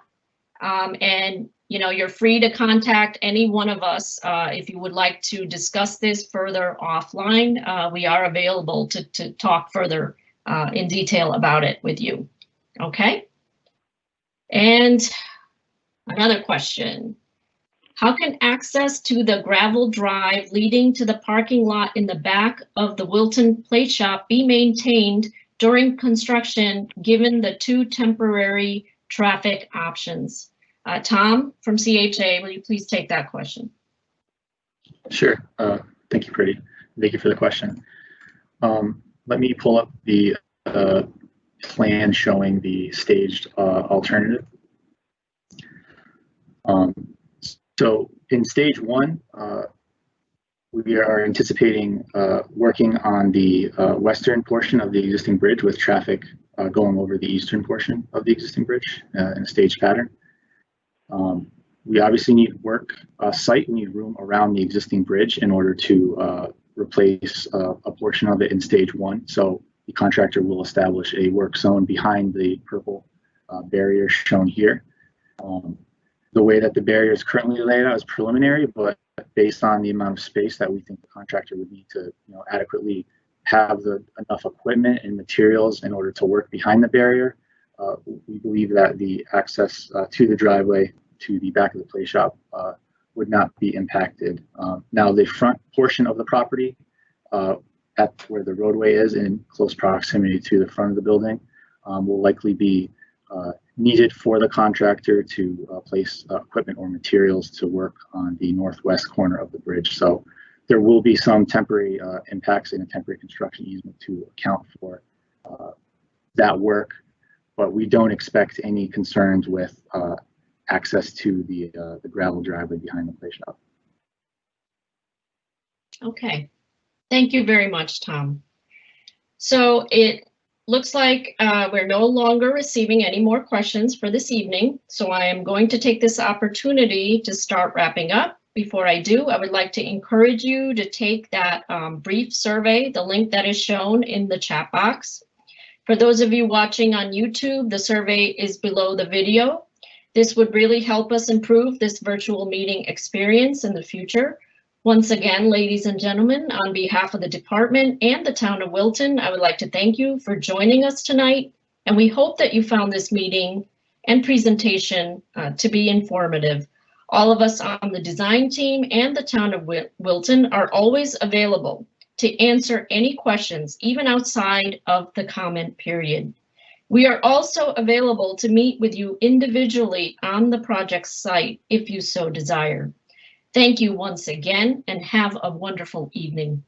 And you're free to contact any one of us if you would like to discuss this further offline. We are available to talk further in detail about it with you. Okay. And another question. How can access to the gravel drive leading to the parking lot in the back of the Wilton Plate Shop be maintained during construction given the two temporary traffic options? Tom from CHA, will you please take that question? Sure. Thank you, Pretty. Thank you for the question. Let me pull up the plan showing the staged alternative. So in stage one, we are anticipating working on the western portion of the existing bridge with traffic going over the eastern portion of the existing bridge in a staged pattern. We obviously need work site, we need room around the existing bridge in order to replace a portion of it in stage one. So the contractor will establish a work zone behind the purple barrier shown here. The way that the barrier is currently laid out is preliminary, but based on the amount of space that we think the contractor would need to adequately have enough equipment and materials in order to work behind the barrier, we believe that the access to the driveway to the back of the play shop would not be impacted. Now, the front portion of the property at where the roadway is in close proximity to the front of the building will likely be needed for the contractor to place equipment or materials to work on the northwest corner of the bridge. So there will be some temporary impacts in a temporary construction easement to account for that work, but we don't expect any concerns with access to the gravel driveway behind the play shop. Okay, thank you very much, Tom. So it looks like we're no longer receiving any more questions for this evening. So I am going to take this opportunity to start wrapping up. Before I do, I would like to encourage you to take that brief survey, the link that is shown in the chat box. For those of you watching on YouTube, the survey is below the video. This would really help us improve this virtual meeting experience in the future. Once again, ladies and gentlemen, on behalf of the department and the town of Wilton, I would like to thank you for joining us tonight. And we hope that you found this meeting and presentation to be informative. All of us on the design team and the town of Wilton are always available to answer any questions, even outside of the comment period. We are also available to meet with you individually on the project site if you so desire. Thank you once again and have a wonderful evening.